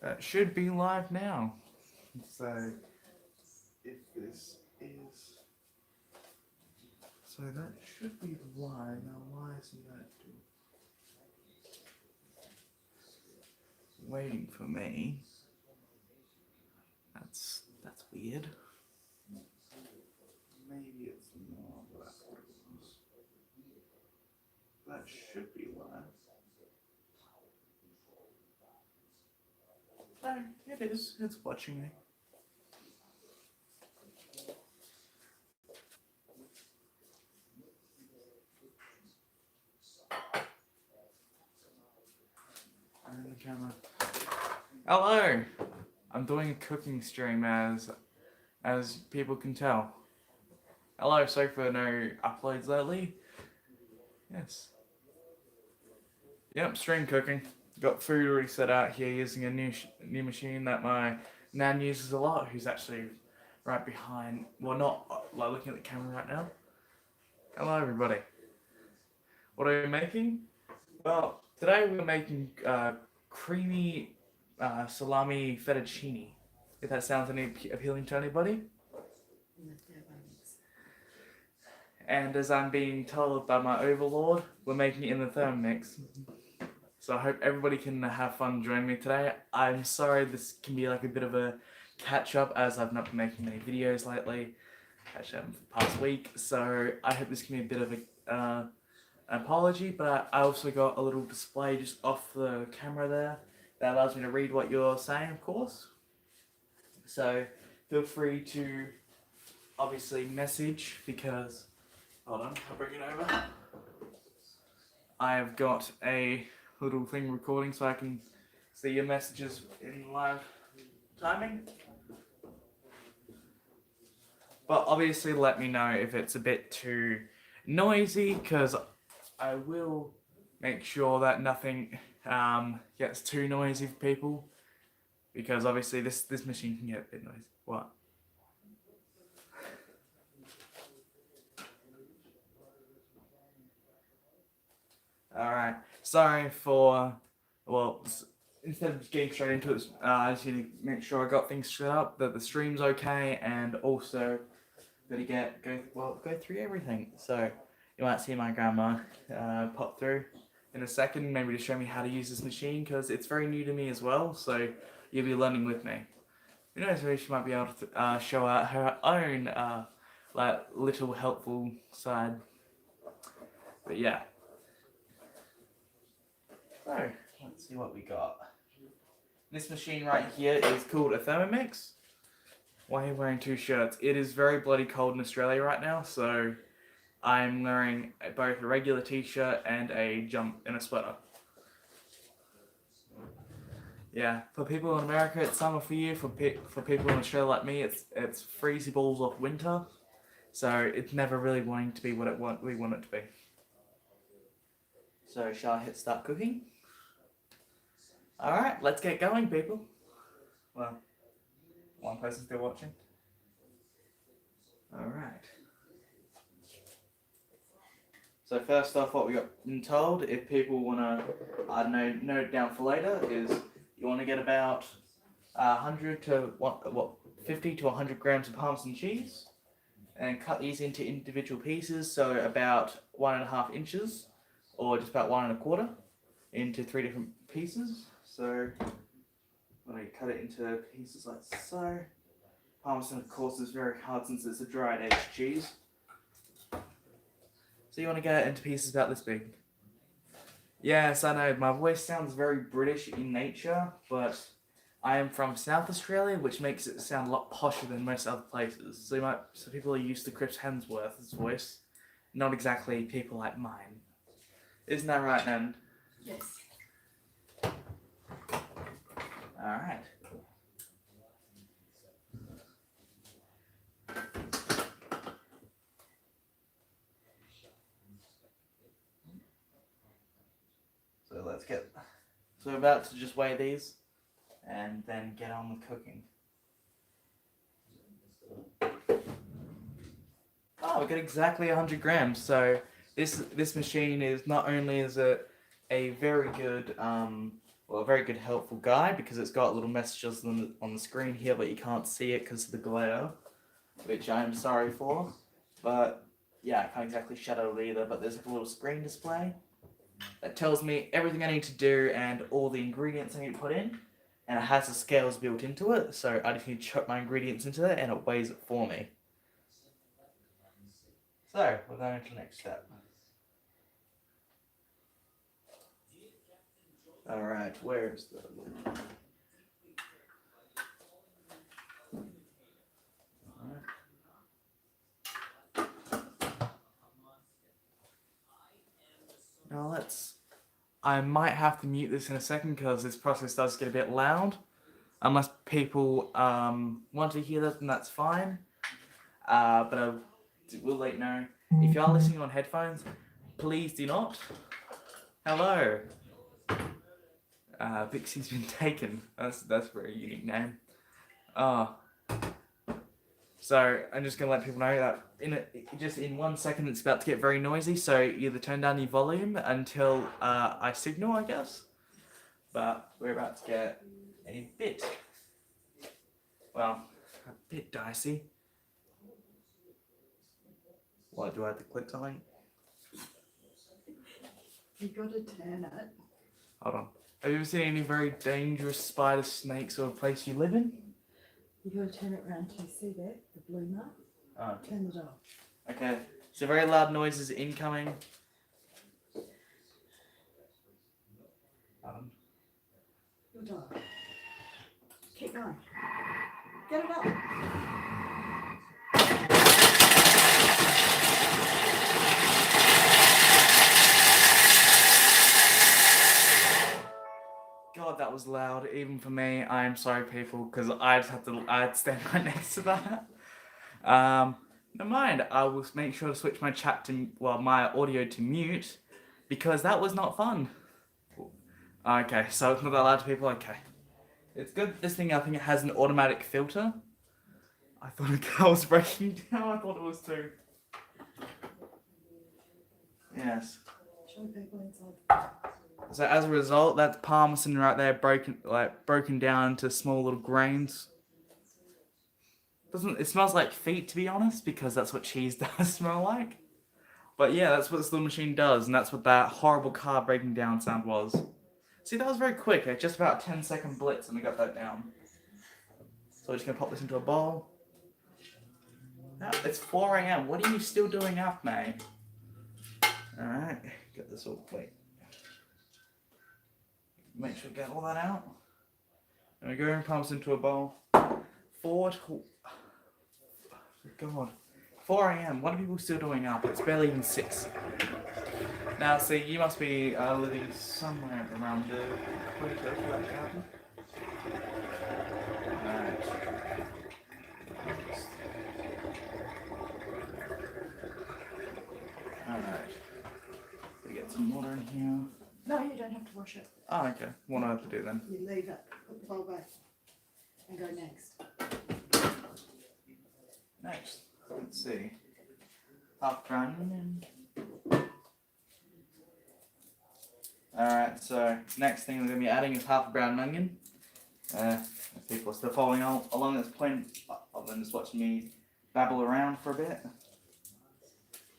That should be live now. So, if this is. So that should be live. Now, why isn't that waiting for me? That's weird. Maybe it's not what I thought it was. That should be live. No, it is. It's watching me. I'm in the camera. Hello! I'm doing a cooking stream as people can tell. Hello, sorry for no uploads lately. Yes. Yep, stream cooking. Got food already set out here using a new machine that my nan uses a lot, who's actually right behind, well not like looking at the camera right now. Hello everybody. What are we making? Well, today we're making creamy salami fettuccine. If that sounds any appealing to anybody. And as I'm being told by my overlord, we're making it in the Thermomix. So I hope everybody can have fun joining me today. I'm sorry this can be like a bit of a catch up as I've not been making many videos lately. Actually, for the past week. So I hope this can be a bit of an apology, but I also got a little display just off the camera there that allows me to read what you're saying, of course. So feel free to obviously message because, hold on, I'll bring it over. I have got a little thing recording so I can see your messages in live timing. But obviously let me know if it's a bit too noisy because I will make sure that nothing gets too noisy for people because obviously this machine can get a bit noisy. What? Alright, sorry for, well, instead of getting straight into it, I just need to make sure I got things set up, that the stream's okay, and also gotta go through everything. So you might see my grandma pop through in a second, maybe to show me how to use this machine because it's very new to me as well. So you'll be learning with me. Who knows? Maybe she might be able to show out her own like little helpful side. But yeah. So let's see what we got. This machine right here is called a Thermomix. Why are you wearing two shirts? It is very bloody cold in Australia right now, so I'm wearing both a regular t-shirt and a jump and a sweater. Yeah, for people in America it's summer for you. For people in Australia like me, it's freezy balls off winter. So it's never really wanting to be what we want it to be. So shall I hit start cooking? Alright, let's get going, people. Well, one person still watching. Alright. So first off, what we got told, if people want to, I don't know, note it down for later, is you want to get about 100 to 50 to 100 grams of Parmesan cheese, and cut these into individual pieces, so about 1.5 inches, or just about 1.25, into 3 different pieces. So when I cut it into pieces like so, Parmesan of course is very hard since it's a dried aged cheese. So you want to get it into pieces about this big. Yes, I know, my voice sounds very British in nature, but I am from South Australia, which makes it sound a lot posher than most other places. So people are used to Chris Hemsworth's voice, not exactly people like mine. Isn't that right, Nan? Yes. Alright. So let's get. So we're about to just weigh these and then get on with cooking. Oh, we got exactly 100 grams. So this machine is not only is it a very good well, a very good helpful guide because it's got little messages on the screen here, but you can't see it because of the glare, which I'm sorry for. But yeah, I can't exactly shadow it either, but there's like a little screen display that tells me everything I need to do and all the ingredients I need to put in, and it has the scales built into it, so I just need to chuck my ingredients into it and it weighs it for me. So, we're going to the next step. Alright, where's the... Now I might have to mute this in a second because this process does get a bit loud. Unless people want to hear that, then that's fine. But I will let you know. If you are listening on headphones, please do not. Hello. Vixie's been taken. That's a very unique name. So I'm just gonna let people know that in 1 second it's about to get very noisy. So either turn down your volume until I signal, I guess. But we're about to get a bit dicey. What, do I have to click something? You gotta turn it. Hold on. Have you ever seen any very dangerous spider, snakes, or place you live in? You gotta turn it around. Can you see that? The blue mark? Oh. Turn it off. Okay. So very loud noises incoming. You'll die. Keep going. Get it up. God, that was loud, even for me. I am sorry, people, because I'd stand right next to that. Never mind. I will make sure to switch my my audio to mute, because that was not fun. Okay, so it's not that loud to people. Okay, it's good. This thing, I think it has an automatic filter. I thought a car was breaking down. I thought it was too. Yes. Show people inside. So as a result, that's parmesan right there, broken down into small little grains. It smells like feet, to be honest, because that's what cheese does smell like. But yeah, that's what this little machine does, and that's what that horrible car breaking down sound was. See, that was very quick, just about a 10-second blitz, and we got that down. So we're just gonna pop this into a bowl. Now, it's 4 AM. What are you still doing up, mate? Alright, get this all plate. Make sure to get all that out. And we go and pump this into a bowl. 4 AM. What are people still doing up? It's barely even 6. Now, see, you must be living somewhere around the equator for that to happen. Alright. Alright. We get some water in here. No, you don't have to wash it. Oh, okay. What do I have to do then? You leave it. Put the bowl back. And go next. Next, let's see. Half brown onion. Alright, so next thing we're going to be adding is half a brown onion. If people are still following along this plan, other than just watching me babble around for a bit.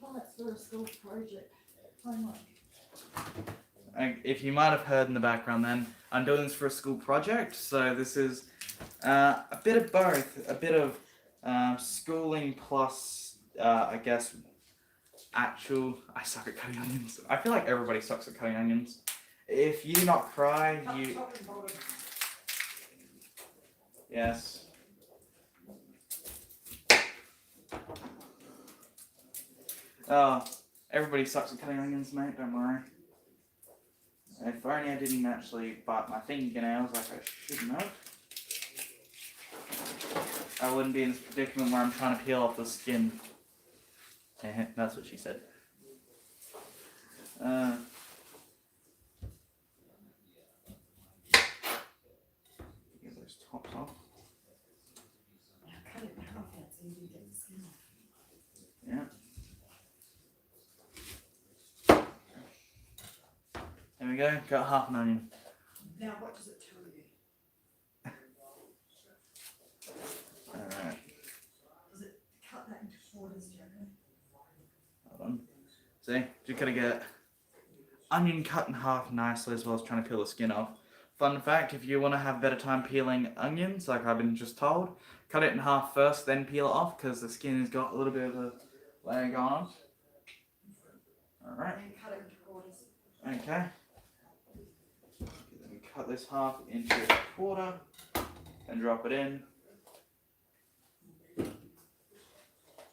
Well, that's for a school project. Homework. If you might have heard in the background then, I'm doing this for a school project, so this is a bit of both. A bit of schooling plus, I guess, I suck at cutting onions. I feel like everybody sucks at cutting onions. If you do not cry, you... Yes. Oh, everybody sucks at cutting onions, mate, don't worry. If only I didn't actually bite my fingernails like I shouldn't have. I wouldn't be in this predicament where I'm trying to peel off the skin. That's what she said. Get those tops off. Now cut it in half that so you can get the skin off. Yeah. There we go, got half an onion. Now, what does it tell you? Alright, Does it cut that into quarters, do you reckon? hold on. See, just gotta get onion cut in half nicely as well as trying to peel the skin off. Fun fact, if you want to have a better time peeling onions, like I've been just told, cut it in half first, then peel it off, because the skin has got a little bit of a layer going on. Alright, And cut it into quarters. okay. Then we cut this half into a quarter, and drop it in.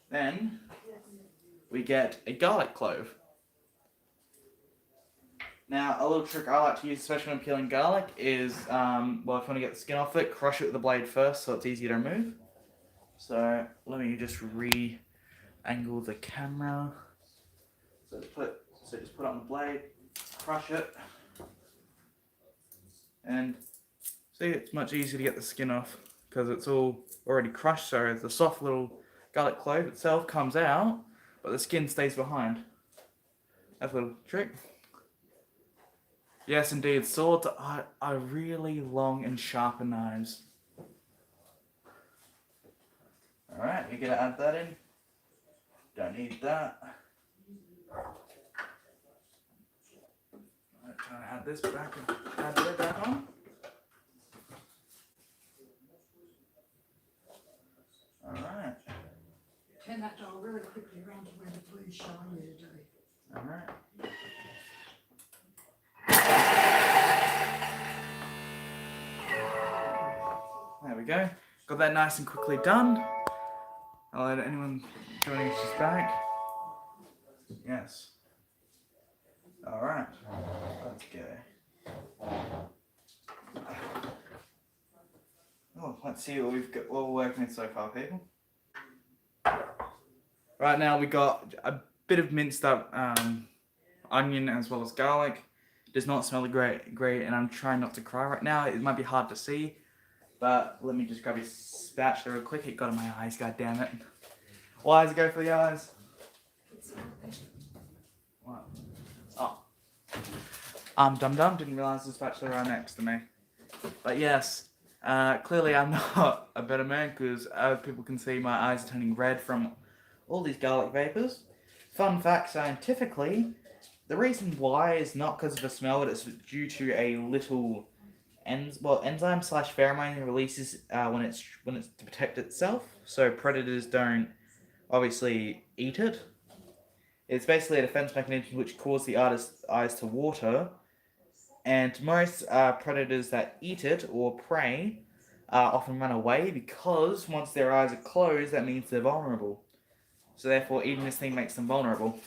Then, we get a garlic clove. Now, a little trick I like to use, especially when peeling garlic, is, well, if you want to get the skin off it, crush it with the blade first so it's easier to remove. So, let me just re-angle the camera. So just put it on the blade, crush it, and see, it's much easier to get the skin off because it's all already crushed, so the soft little garlic clove itself comes out, but the skin stays behind. That's a little trick. Yes, indeed, swords are really long and sharp knives. Alright, you're gonna add that in. Don't need that. I'm trying to add this back and add that back on. Alright, Turn that dial really quickly around to where the blue's showing you to do. alright. There we go. Got that nice and quickly done. I'll let anyone joining us just back. Yes. Alright. Let's go. Oh, let's see what what we're working with so far, people. Right now we got a bit of minced up onion as well as garlic. Does not smell great, and I'm trying not to cry right now. It might be hard to see. But let me just grab his spatula real quick. It got in my eyes, god damn it. Why does it go for the eyes? What? Oh. Dum-dum, didn't realise the spatula right next to me. But yes, clearly I'm not a better man because as people can see my eyes are turning red from all these garlic vapors. Fun fact, scientifically, the reason why is not because of the smell, but it's due to a little enzyme slash pheromone releases when it's to protect itself, so predators don't obviously eat it. It's basically a defense mechanism which causes the eyes to water, and most predators that eat it or prey often run away because once their eyes are closed, that means they're vulnerable. So therefore, eating this thing makes them vulnerable.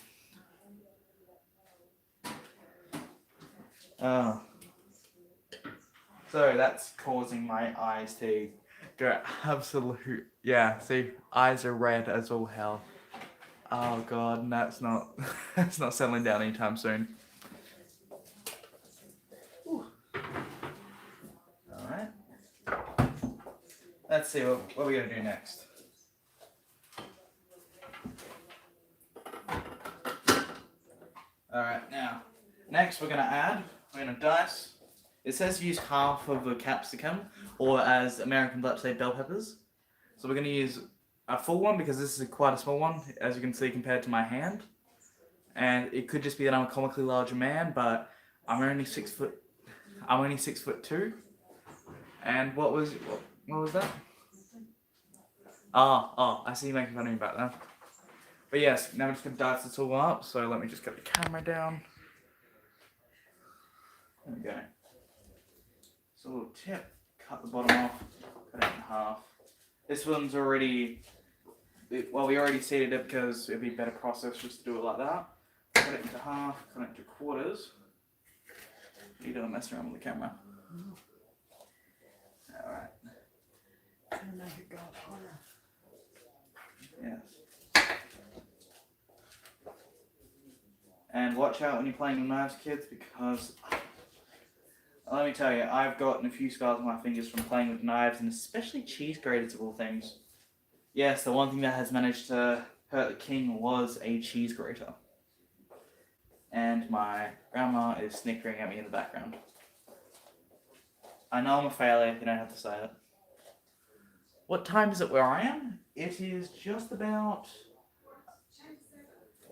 So that's causing my eyes to go absolute. Yeah, see, eyes are red as all hell. Oh god, and that's not that's not settling down anytime soon. Alright. Let's see what we're gonna do next. Alright, now next we're gonna dice. It says use half of a capsicum, or as American Dutch say, bell peppers. So we're going to use a full one because this is quite a small one, as you can see, compared to my hand. And it could just be that I'm a comically larger man, but I'm only 6 foot. I'm only 6'2". And what was that? Oh, I see you making fun of me back there. But yes, now we're just going to dice this all up. So let me just get the camera down. There we go. So a little tip, cut the bottom off, cut it in half. This one's already, well, we already seeded it because it'd be a better process just to do it like that. Cut it into half, cut it into quarters. You don't mess around with the camera. Alright. And make it go higher. Yes. And watch out when you're playing with knives, kids, because let me tell you, I've gotten a few scars on my fingers from playing with knives, and especially cheese graters of all things. Yes, the one thing that has managed to hurt the king was a cheese grater. And my grandma is snickering at me in the background. I know I'm a failure, you don't have to say it. What time is it where I am? It is just about...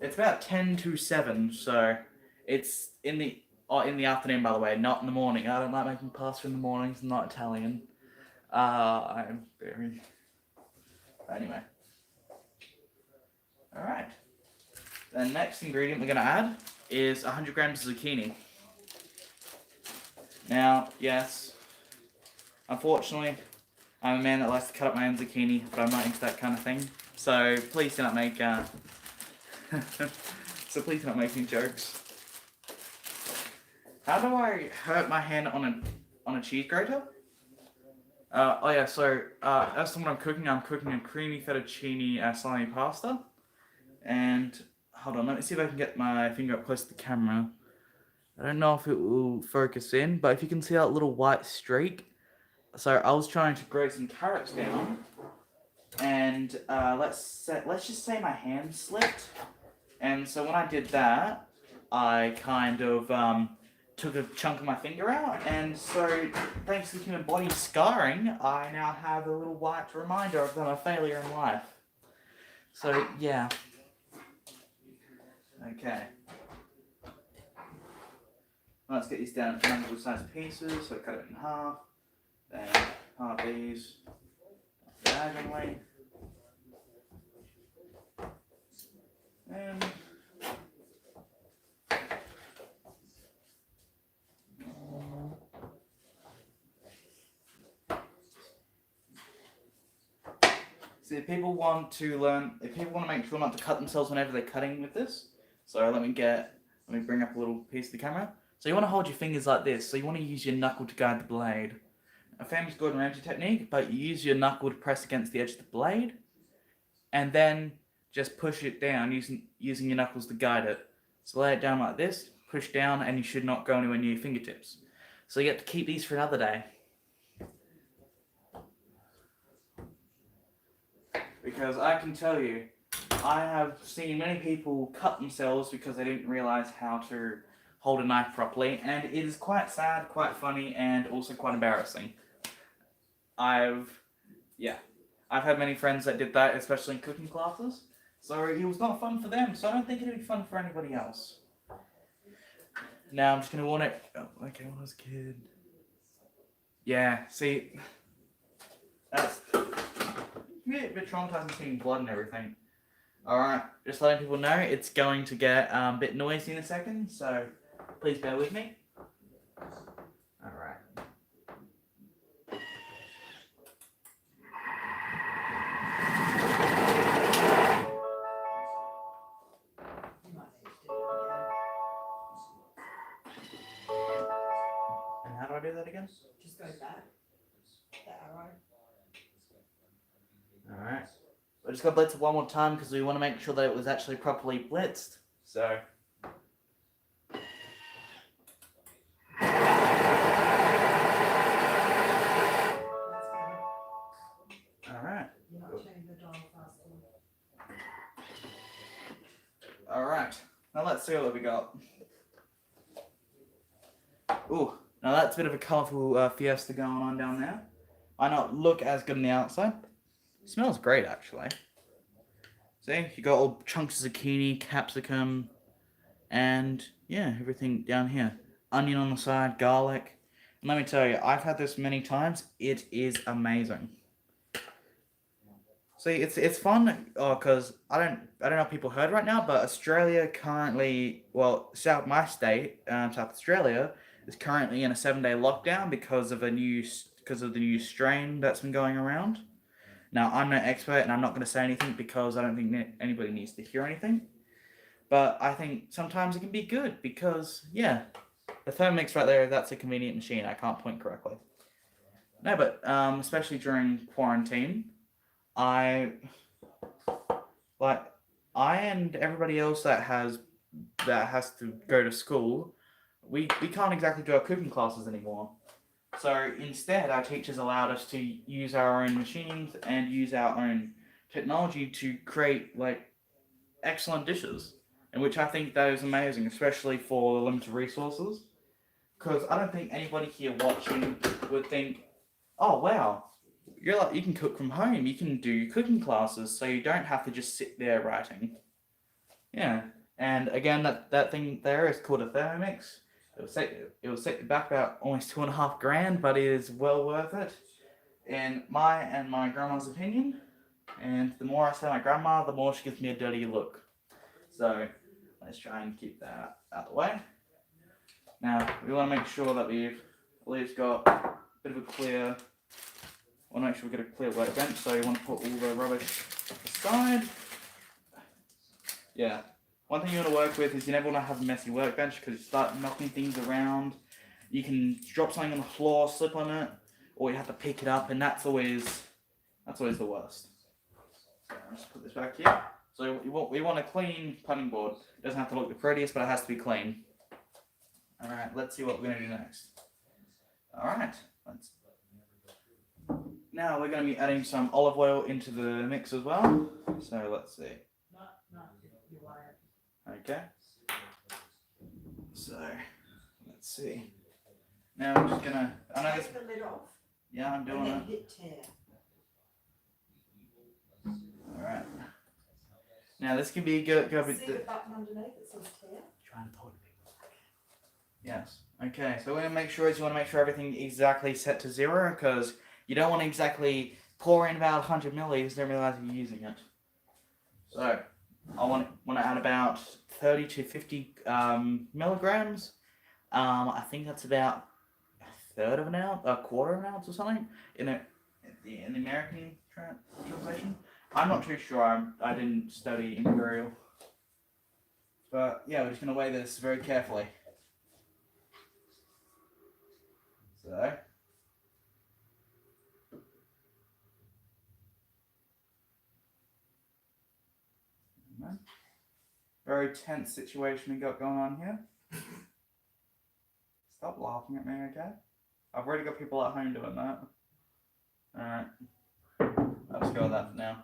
It's about 10 to 7, so it's in the afternoon, by the way, not in the morning. I don't like making pasta in the mornings, I'm not Italian. I'm very... Anyway. Alright. The next ingredient we're going to add is 100 grams of zucchini. Now, yes, unfortunately, I'm a man that likes to cut up my own zucchini, but I'm not into that kind of thing. So please do not make so please don't make any jokes. How do I hurt my hand on a cheese grater? Oh yeah, so that's what I'm cooking a creamy fettuccine salami pasta. And hold on, let me see if I can get my finger up close to the camera. I don't know if it will focus in, but if you can see that little white streak. So I was trying to grate some carrots down, and let's just say my hand slipped. And so when I did that, I kind of took a chunk of my finger out, and so thanks to the human body scarring, I now have a little white reminder of that I'm a failure in life. So yeah. Okay. Let's get these down into manageable sized pieces. So cut it in half, then half these diagonally, and see, if people want to make sure not to cut themselves whenever they're cutting with this, so let me bring up a little piece of the camera. So you want to hold your fingers like this, so you want to use your knuckle to guide the blade. A famous Gordon Ramsay technique, but you use your knuckle to press against the edge of the blade, and then just push it down using your knuckles to guide it. So lay it down like this, push down, and you should not go anywhere near your fingertips. So you get to keep these for another day. Because I can tell you, I have seen many people cut themselves because they didn't realize how to hold a knife properly, and it is quite sad, quite funny, and also quite embarrassing. I've had many friends that did that, especially in cooking classes, so it was not fun for them, so I don't think it'd be fun for anybody else. Now I'm just going to warn it, okay, when I was a kid. Yeah, see, that's a bit traumatizing seeing blood and everything. Alright, just letting people know, it's going to get a bit noisy in a second, so please bear with me. Alright. And how do I do that again? Just go back. That arrow. Alright. We're just going to blitz it one more time because we want to make sure that it was actually properly blitzed. So. Alright. You're not turning the dial fast enough. Alright. Now let's see what we got. Ooh. Now that's a bit of a colourful fiesta going on down there. Might not look as good on the outside. It smells great, actually. See, you got all chunks of zucchini, capsicum, and yeah, everything down here. Onion on the side, garlic. And let me tell you, I've had this many times. It is amazing. See, it's fun because I don't know if people heard right now, but Australia currently, my state, South Australia, is currently in a 7-day lockdown because of the new strain that's been going around. Now, I'm no expert, and I'm not going to say anything because I don't think anybody needs to hear anything. But I think sometimes it can be good because, yeah, the Thermomix right there, that's a convenient machine. I can't point correctly. No, but especially during quarantine, I and everybody else that has to go to school, we can't exactly do our cooking classes anymore. So instead, our teachers allowed us to use our own machines and use our own technology to create excellent dishes, and which I think that is amazing, especially for the limited resources. because I don't think anybody here watching would think, oh wow, you can cook from home. You can do cooking classes, so you don't have to just sit there writing. Yeah, and again, that thing there is called a Thermomix. It will set you back about almost $2.5 grand, but it is well worth it, in my and my grandma's opinion. And the more I say my grandma, the more she gives me a dirty look. So let's try and keep that out of the way. Now we want to make sure that we've at least got a bit of a clear. Want to make sure we get a clear workbench. So you want to put all the rubbish aside. Yeah. One thing you want to work with is you never want to have a messy workbench, because you start knocking things around. You can drop something on the floor, slip on it, or you have to pick it up, and that's always the worst. So I'll just put this back here. So we want a clean cutting board. It doesn't have to look the prettiest, but it has to be clean. All right, let's see what we're going to do next. All right, now we're going to be adding some olive oil into the mix as well. So let's see. Okay. So let's see. Now I'm just gonna. I know this. Take the lid off. Yeah, I'm doing And it. then hit tear. All right. Now this can be good. Go See with the the. button underneath that says tear? Trying to talk to people. Yes. Okay. So we're gonna make sure you want to make sure everything exactly set to 0, because you don't want to exactly pour in about 100 milliliters, don't realize you're using it. So I want to add about 30 to 50 milligrams. I think that's about a third of an ounce, a quarter of an ounce or something in the American translation. I'm not too sure. I didn't study Imperial, but yeah, we're just gonna weigh this very carefully. So. Very tense situation we got going on here. Stop laughing at me, okay? I've already got people at home doing that. Alright. I'll just go with that for now.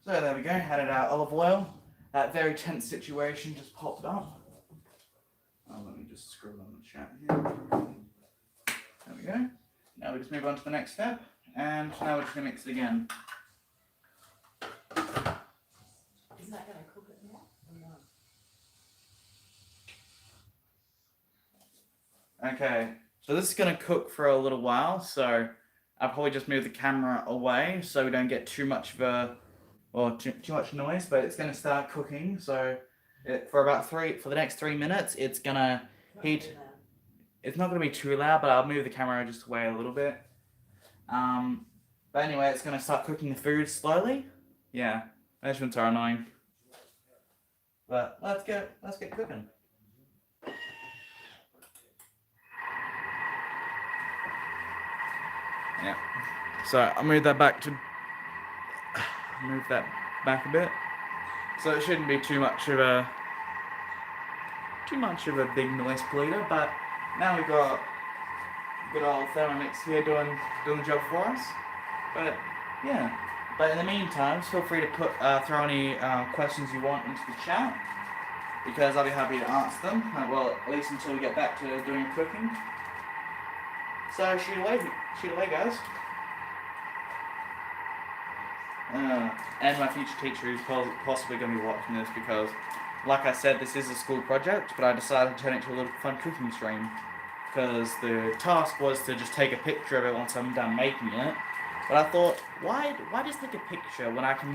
So there we go, added our olive oil. That very tense situation just popped up. Oh, let me just scroll on the chat here. There we go. Now we just move on to the next step, and now we're just going to mix it again. Is that going to cook it now? Or no? Okay, so this is going to cook for a little while, so I'll probably just move the camera away so we don't get too much much noise, but it's going to start cooking. So for the next 3 minutes, it's going to heat. It's not going to be too loud, but I'll move the camera just away a little bit. But anyway, it's going to start cooking the food slowly. Yeah, measurements are annoying. But let's get cooking. Yeah. So I'll move that back a bit. So it shouldn't be too much of a big noise polluter, but now we've got good old Thermomix here doing the job for us. But yeah. But in the meantime, feel free to throw any questions you want into the chat, because I'll be happy to answer them. Well, at least until we get back to doing cooking. So shoot away, guys. And my future teacher is possibly going to be watching this, because, like I said, this is a school project, but I decided to turn it into a little fun cooking stream, because the task was to just take a picture of it once I'm done making it. But I thought, why just take a picture when I can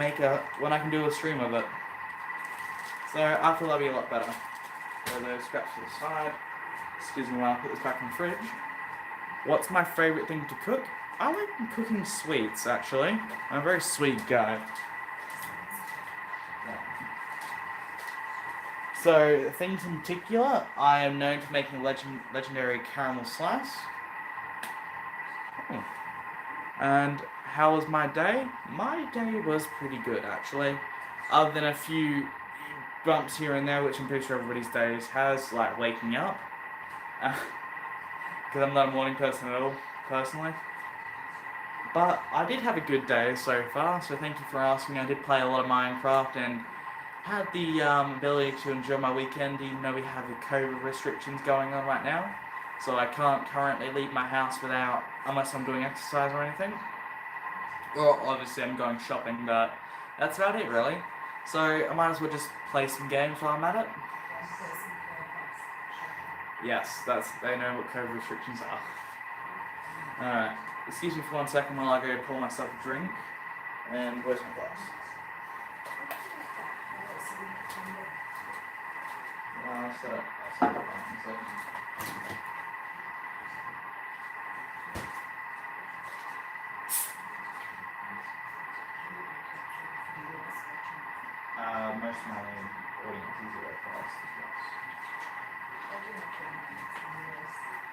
do a stream of it? So I thought that'd be a lot better. So those scraps to the side. Excuse me while I put this back in the fridge. What's my favourite thing to cook? I like cooking sweets, actually. I'm a very sweet guy. So, things in particular, I am known for making legendary caramel slice. Oh. And how was my day? My day was pretty good, actually. Other than a few bumps here and there, which I'm pretty sure everybody's days has, like waking up. Because I'm not a morning person at all, personally. But I did have a good day so far, so thank you for asking. I did play a lot of Minecraft, and had the ability to enjoy my weekend, even though we have the COVID restrictions going on right now. So I can't currently leave my house without, unless I'm doing exercise or anything. Or obviously I'm going shopping, but that's about it really. So I might as well just play some games while I'm at it. Yes, they know what COVID restrictions are. Alright, excuse me for 1 second while I go pour myself a drink. And where's my glass? Set up. Most of my audience is away from us.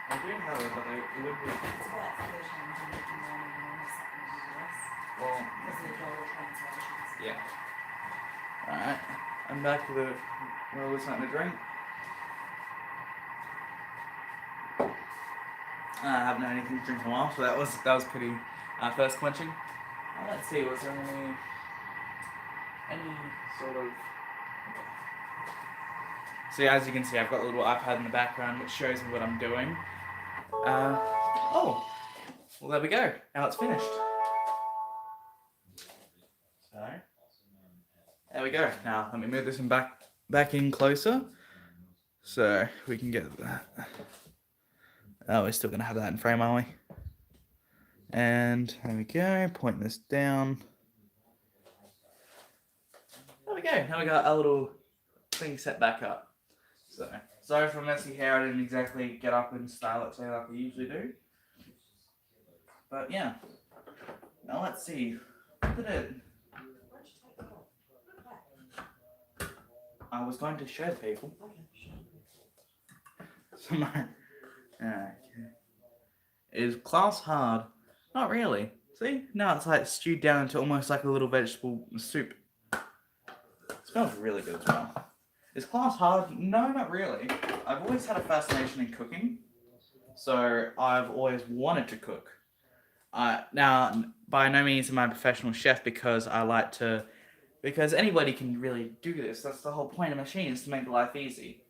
I do have it, but it would be. It's about 1,300 in the morning or something in the US. Well, Because of the dollar translations. yeah. Alright, I'm back to the. Well, we're starting to drink. I haven't had anything to drink in a while, so that was pretty thirst quenching. Let's see, was there any sort of. So as you can see, I've got a little iPad in the background which shows me what I'm doing. Oh, well there we go. Now it's finished. So there we go. Now let me move this one back in closer, so we can get that. Oh, we're still gonna have that in frame, aren't we? And there we go. Point this down. There we go. Now we got our little thing set back up. So, sorry for messy hair. I didn't exactly get up and style it today like I usually do. But yeah. Now let's see. Look at it. I was going to show the people. So my is class hard? Not really. See? Now it's like stewed down into almost like a little vegetable soup. It smells really good as well. Is class hard? No, not really. I've always had a fascination in cooking, so I've always wanted to cook. Now, by no means am I a professional chef because because anybody can really do this. That's the whole point of machines, to make life easy.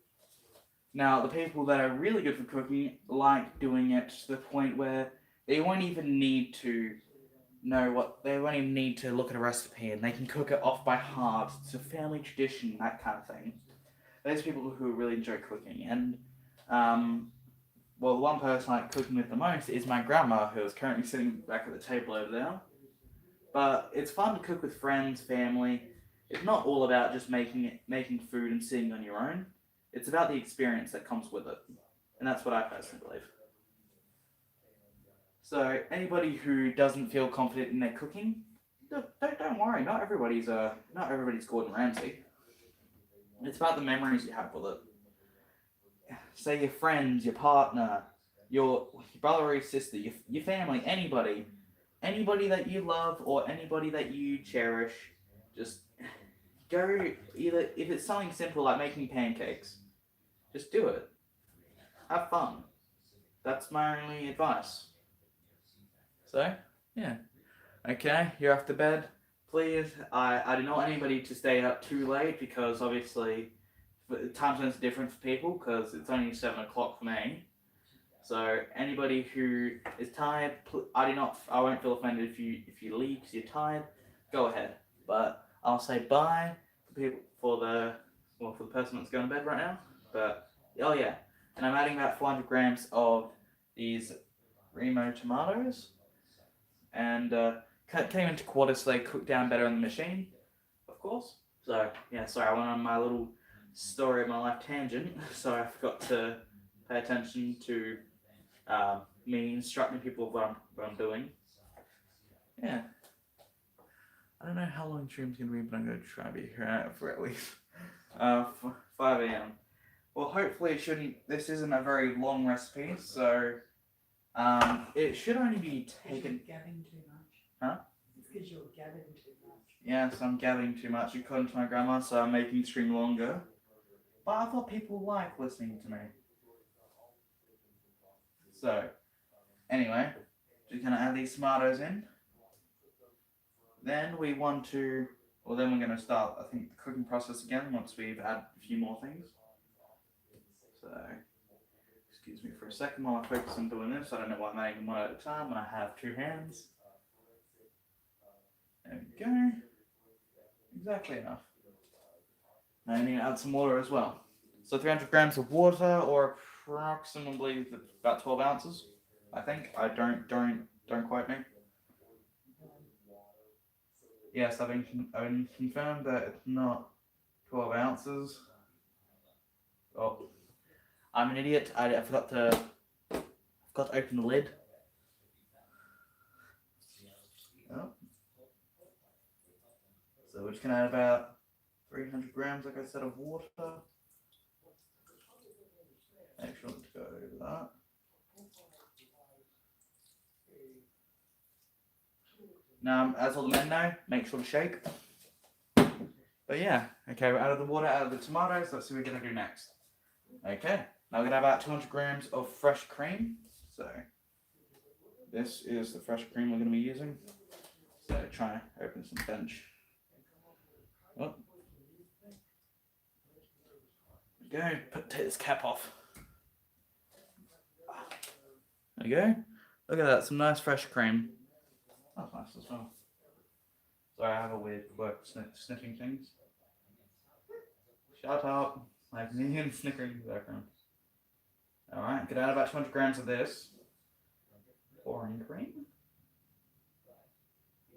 Now, the people that are really good for cooking like doing it to the point where they won't even need to they won't even need to look at a recipe and they can cook it off by heart. It's a family tradition, that kind of thing. Those people who really enjoy cooking. And, well, the one person I like cooking with the most is my grandma, who is currently sitting back at the table over there. But it's fun to cook with friends, family. It's not all about just making food and sitting on your own. It's about the experience that comes with it. And that's what I personally believe. So, anybody who doesn't feel confident in their cooking, don't worry, not everybody's Gordon Ramsay. It's about the memories you have with it. Say your friends, your partner, your brother or your sister, your family, anybody that you love or anybody that you cherish, just go either, if it's something simple like making pancakes, just do it. Have fun. That's my only advice. So, yeah. Okay, you're off to bed. Please, I do not want anybody to stay up too late because obviously the time zones are different for people because it's only 7 o'clock for me. So anybody who is tired, I won't feel offended if you leave because you're tired. Go ahead, but I'll say bye for the person that's going to bed right now. But oh yeah, and I'm adding about 400 grams of these Remo tomatoes, and cut them into quarters so they cook down better in the machine, of course. So yeah, sorry, I went on my little story of my life tangent. So I forgot to pay attention to me instructing people of what I'm doing. Yeah. I don't know how long the stream's gonna be, but I'm gonna try to be here for at least 5 a.m. Well, hopefully this isn't a very long recipe, so it should only be taken. You're gabbing too much. Huh? It's because you're gabbing too much. Yes, I'm gabbing too much according to my grandma, so I'm making the stream longer. But I thought people like listening to me. So, anyway, just gonna add these tomatoes in. Then we want to, Well, then we're going to start, I think, the cooking process again once we've added a few more things. So, excuse me for a second while I focus on doing this. I don't know why I'm making one at a time when I have 2 hands. There we go. Exactly enough. Now I need to add some water as well. So 300 grams of water, or approximately about 12 ounces, I think. I don't quote me. Yes, I've been confirmed that it's not 12 ounces. Oh, I'm an idiot. I forgot to open the lid. Oh. So we're just gonna add about 300 grams, like I said, of water. Make sure to go over that. Now, as all the men know, make sure to shake. But yeah, okay, we're out of the water, out of the tomatoes. Let's see what we're gonna do next. Okay, now we're gonna have about 200 grams of fresh cream. So this is the fresh cream we're gonna be using. So try to open some bench. Oh. There we go, take this cap off. There we go. Look at that, some nice fresh cream. That's nice as well. Sorry, I have a weird quirk sniffing things. Shut up. Like me and snickering in the background. Alright, could add about 200 grams of this. Pouring cream.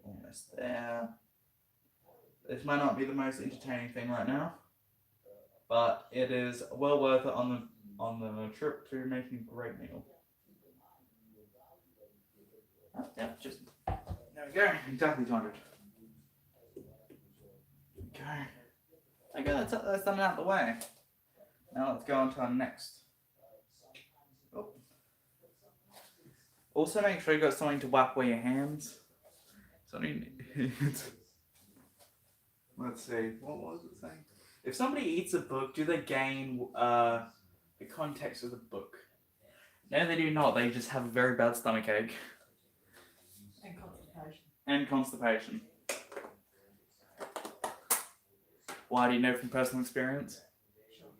Almost there. This might not be the most entertaining thing right now, but it is well worth it on the trip to making a great meal. Oh, yeah, just there we go. Exactly 200. Okay. Okay, that's done out of the way. Now let's go on to our next. Oh. Also, make sure you got something to wipe away your hands. Something. Let's see. What was it saying? If somebody eats a book, do they gain the context of the book? No, they do not. They just have a very bad stomachache. And constipation. And constipation. Why, do you know from personal experience? Sure.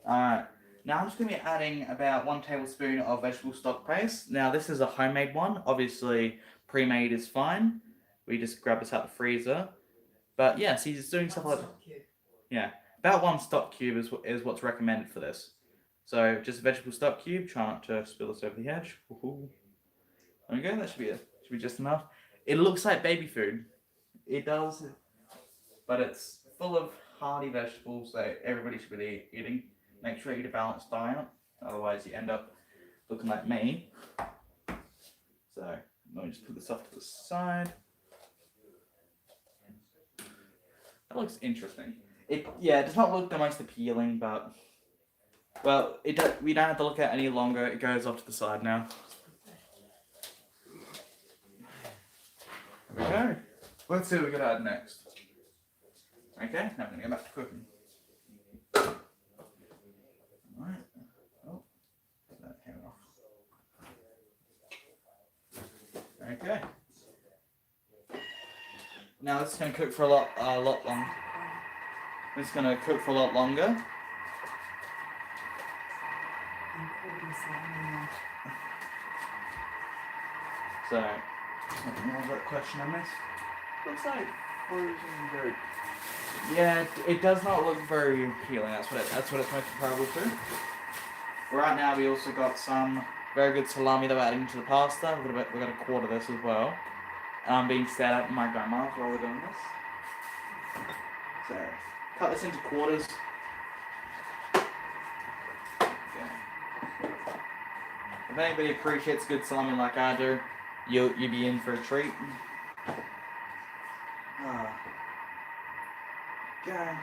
Alright. Now I'm just going to be adding about 1 tablespoon of vegetable stock paste. Now this is a homemade one. Obviously, pre-made is fine. We just grab this out the freezer. But yeah, see, it's doing stuff like that. Yeah, about 1 stock cube is what's recommended for this. So just a vegetable stock cube. Try not to spill this over the edge. Woohoo. There we go. That should be just enough. It looks like baby food. It does, but it's full of hearty vegetables that everybody should be eating. Make sure you eat a balanced diet, otherwise you end up looking like me. So let me just put this off to the side. That looks interesting. It does not look the most appealing, but well, we don't have to look at it any longer. It goes off to the side now. There we go. Let's see what we're gonna add next. Okay, now we're gonna go back to cooking. Alright. Oh, put that hair off. Okay. Now this is gonna cook for a lot longer. This is gonna cook for a lot longer. So, nothing more about a question on this. Looks like frozen very. Yeah, it does not look very appealing. That's what it's most comparable to. Right now, we also got some very good salami that we're adding to the pasta. We're gonna quarter this as well. Being set up by my grandma while we're doing this. So, cut this into quarters. Okay. If anybody appreciates good salami like I do, you'll be in for a treat. Okay.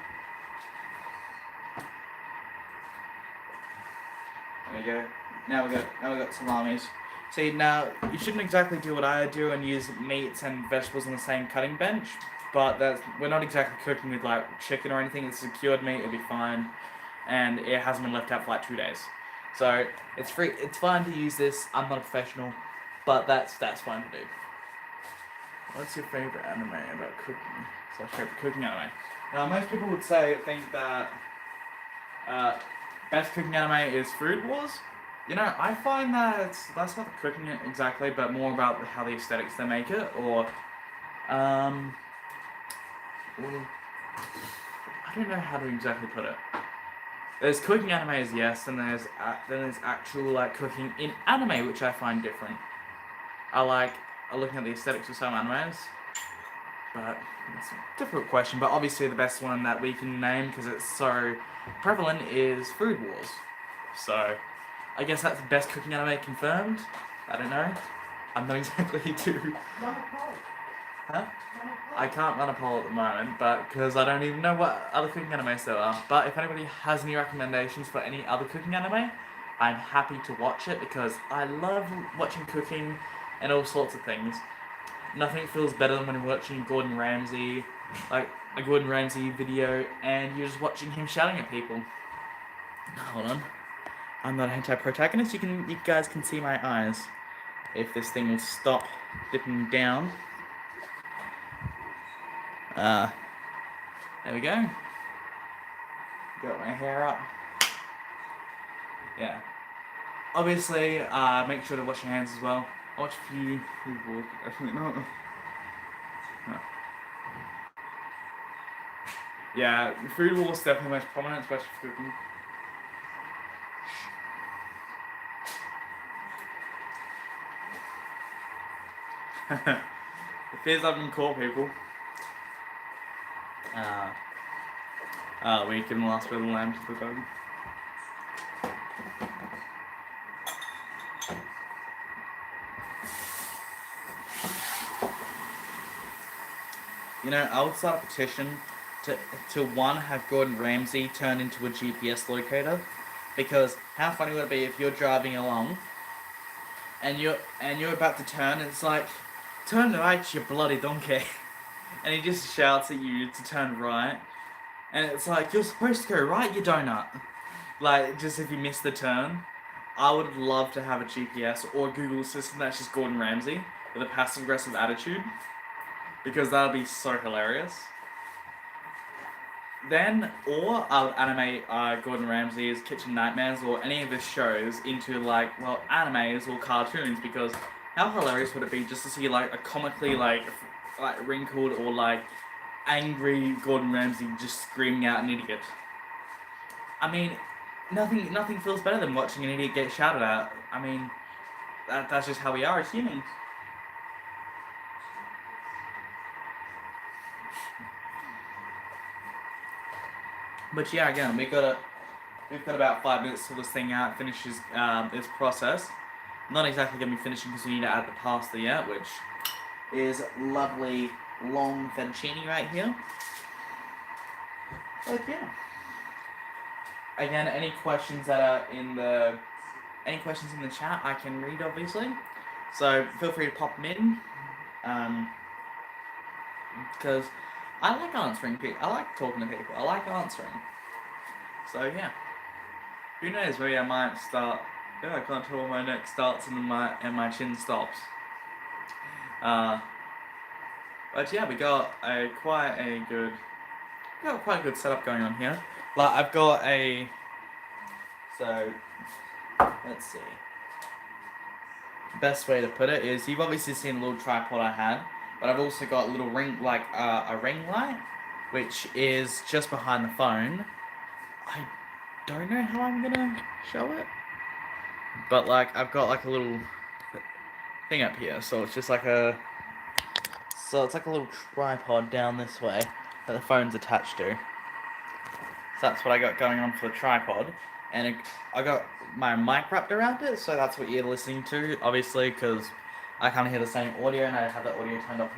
There we go. Now we got salamis. See, now you shouldn't exactly do what I do and use meats and vegetables on the same cutting bench, but we're not exactly cooking with like chicken or anything. It's a cured meat. It'll be fine, and it hasn't been left out for like 2 days. So it's free. It's fine to use this. I'm not a professional, but that's fine to do. What's your favorite anime about cooking? So favorite cooking anime. Now most people would think that best cooking anime is Food Wars. You know, I find that it's less about the cooking exactly, but more about how the aesthetics they make it, or well, I don't know how to exactly put it. There's cooking animes, yes, and there's actual like cooking in anime, which I find different. I like looking at the aesthetics of some animes, but it's a difficult question. But obviously, the best one that we can name because it's so prevalent is Food Wars. So, I guess that's the best cooking anime confirmed. I don't know. I'm not exactly too. Run a poll. Huh? Run a poll. I can't run a poll at the moment, but because I don't even know what other cooking animes there are. But if anybody has any recommendations for any other cooking anime, I'm happy to watch it because I love watching cooking and all sorts of things. Nothing feels better than when you're watching Gordon Ramsay, like a Gordon Ramsay video, and you're just watching him shouting at people. Hold on, I'm not an anti-protagonist. You guys can see my eyes. If this thing will stop dipping down. There we go. Got my hair up. Yeah. Obviously, make sure to wash your hands as well. I watch a few people, actually not. No. Yeah, Food Wars definitely most prominent, especially for cooking. It feels I've been caught, people. We give the last bit of the lamb to the dog. You know, I would start a petition to one, have Gordon Ramsay turn into a GPS locator, because how funny would it be if you're driving along and you're about to turn, and it's like, turn right, you bloody donkey, and he just shouts at you to turn right, and it's like, you're supposed to go right, you donut. Like, just if you miss the turn. I would love to have a GPS or a Google Assistant that's just Gordon Ramsay with a passive aggressive attitude, because that would be so hilarious. Then, or I'll animate Gordon Ramsay's Kitchen Nightmares or any of his shows into like, well, animes or cartoons, because how hilarious would it be just to see like a comically like wrinkled or like angry Gordon Ramsay just screaming out an idiot. I mean, nothing feels better than watching an idiot get shouted at. I mean, that's just how we are as humans. But yeah, again, we've got about 5 minutes to this thing out, finishes this process. Not exactly going to be finishing because we need to add the pasta yet, which is lovely long fettuccine right here. But yeah. Again, any questions that are in the chat, I can read obviously. So feel free to pop them in. Because I like answering people. I like talking to people. I like answering. So yeah. Who knows? Maybe I might start. Yeah, I can't tell where my neck starts and my chin stops. But yeah, we got quite a good setup going on here. Like I've got a. So let's see. Best way to put it is you've obviously seen a little tripod I had. But I've also got a little ring, like a ring light, which is just behind the phone. I don't know how I'm gonna show it, but like I've got like a little thing up here, so it's just like it's like a little tripod down this way that the phone's attached to. So that's what I got going on for the tripod, and I got my mic wrapped around it, so that's what you're listening to, obviously, because I can't hear the same audio, and I have the audio turned off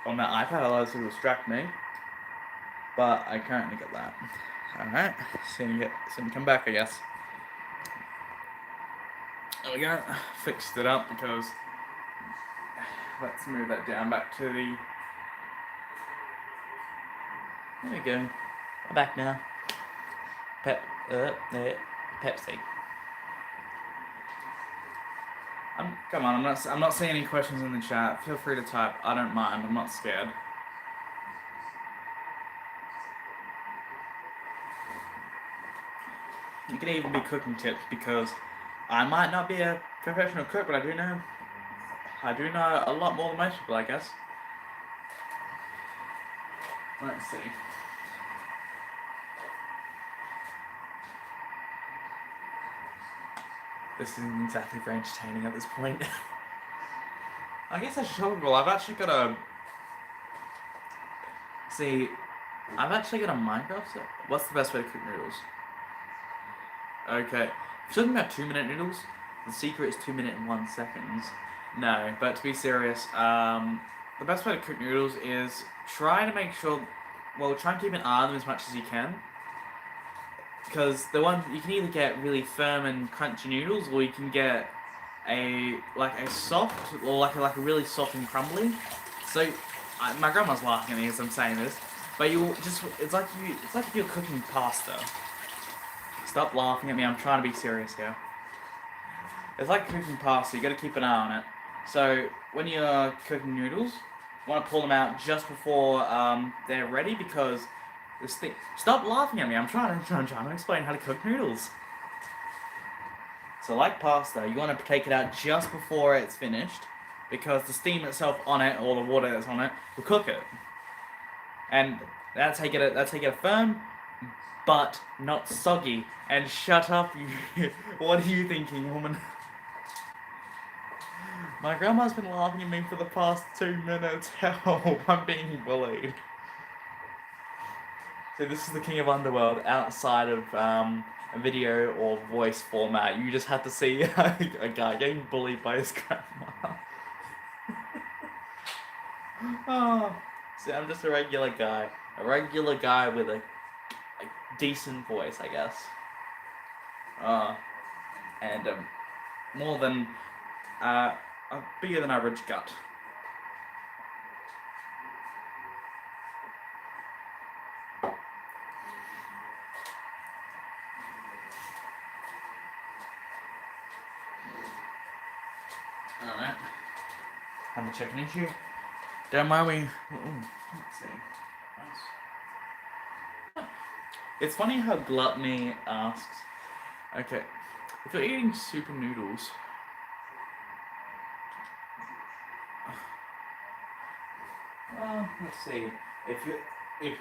on that iPad, otherwise it will distract me. But I currently got that. Alright, soon come back, I guess. There we go. Fixed it up because let's move that down back to the. There we go. I'm back now. Pepsi. Come on, I'm not seeing any questions in the chat. Feel free to type. I don't mind. I'm not scared. can even be cooking tips because I might not be a professional cook, but I do know a lot more than most people, I guess. Let's see. This isn't exactly very entertaining at this point. I guess I should tell people I've actually got a... See, I've actually got a Minecraft set. What's the best way to cook noodles? Okay. If you're talking about 2-minute noodles, the secret is 2 minutes and 1 second. No, but to be serious, the best way to cook noodles is try to make sure... Well, try and keep an eye on them as much as you can. Because the one you can either get really firm and crunchy noodles, or you can get a soft, or like a really soft and crumbly. So my grandma's laughing at me as I'm saying this, but it's like if you're cooking pasta. Stop laughing at me. I'm trying to be serious here. It's like cooking pasta. You got to keep an eye on it. So when you're cooking noodles, you want to pull them out just before they're ready because. Stop laughing at me. I'm trying to explain how to cook noodles. So like pasta, you want to take it out just before it's finished because the steam itself on it, or the water that's on it, will cook it. And that's how you get it firm, but not soggy. And shut up, you. What are you thinking, woman? My grandma's been laughing at me for the past 2 minutes. Help, I'm being bullied. So this is the King of Underworld outside of a video or voice format. You just have to see a guy getting bullied by his grandma. Oh, see, I'm just a regular guy. A regular guy with a decent voice, I guess. And more than a bigger than average gut. Alright. I'm a chicken issue. Don't mind me. Let's see. Nice. It's funny how Gluttony asks. Okay. If you're eating super noodles. Let's see. If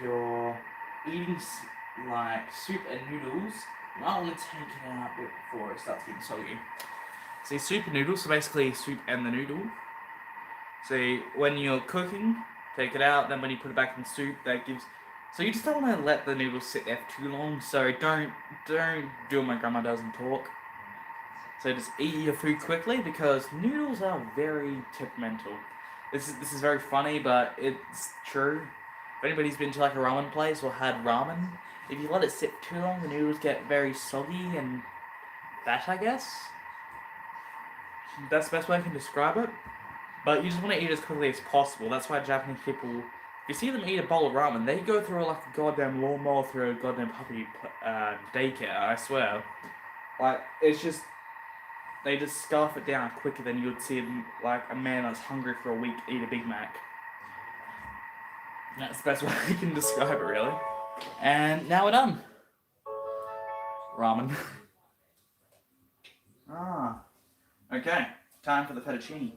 you're eating like soup and noodles, you might want to take it out a bit before it starts getting soggy. See, soup and noodles, so basically soup and the noodle. See, when you're cooking, take it out, then when you put it back in soup, that gives... So you just don't want to let the noodles sit there for too long, so don't do what my grandma does and talk. So just eat your food quickly, because noodles are very temperamental. This is very funny, but it's true. If anybody's been to like a ramen place or had ramen, if you let it sit for too long, the noodles get very soggy and fat, I guess. That's the best way I can describe it. But you just want to eat as quickly as possible. That's why Japanese people, if you see them eat a bowl of ramen, they go through like a goddamn lawnmower through a goddamn puppy daycare, I swear. Like, it's just, they just scarf it down quicker than you would see like a man that's hungry for a week eat a Big Mac. That's the best way I can describe it, really. And now we're done. Ramen. Okay, time for the fettuccine.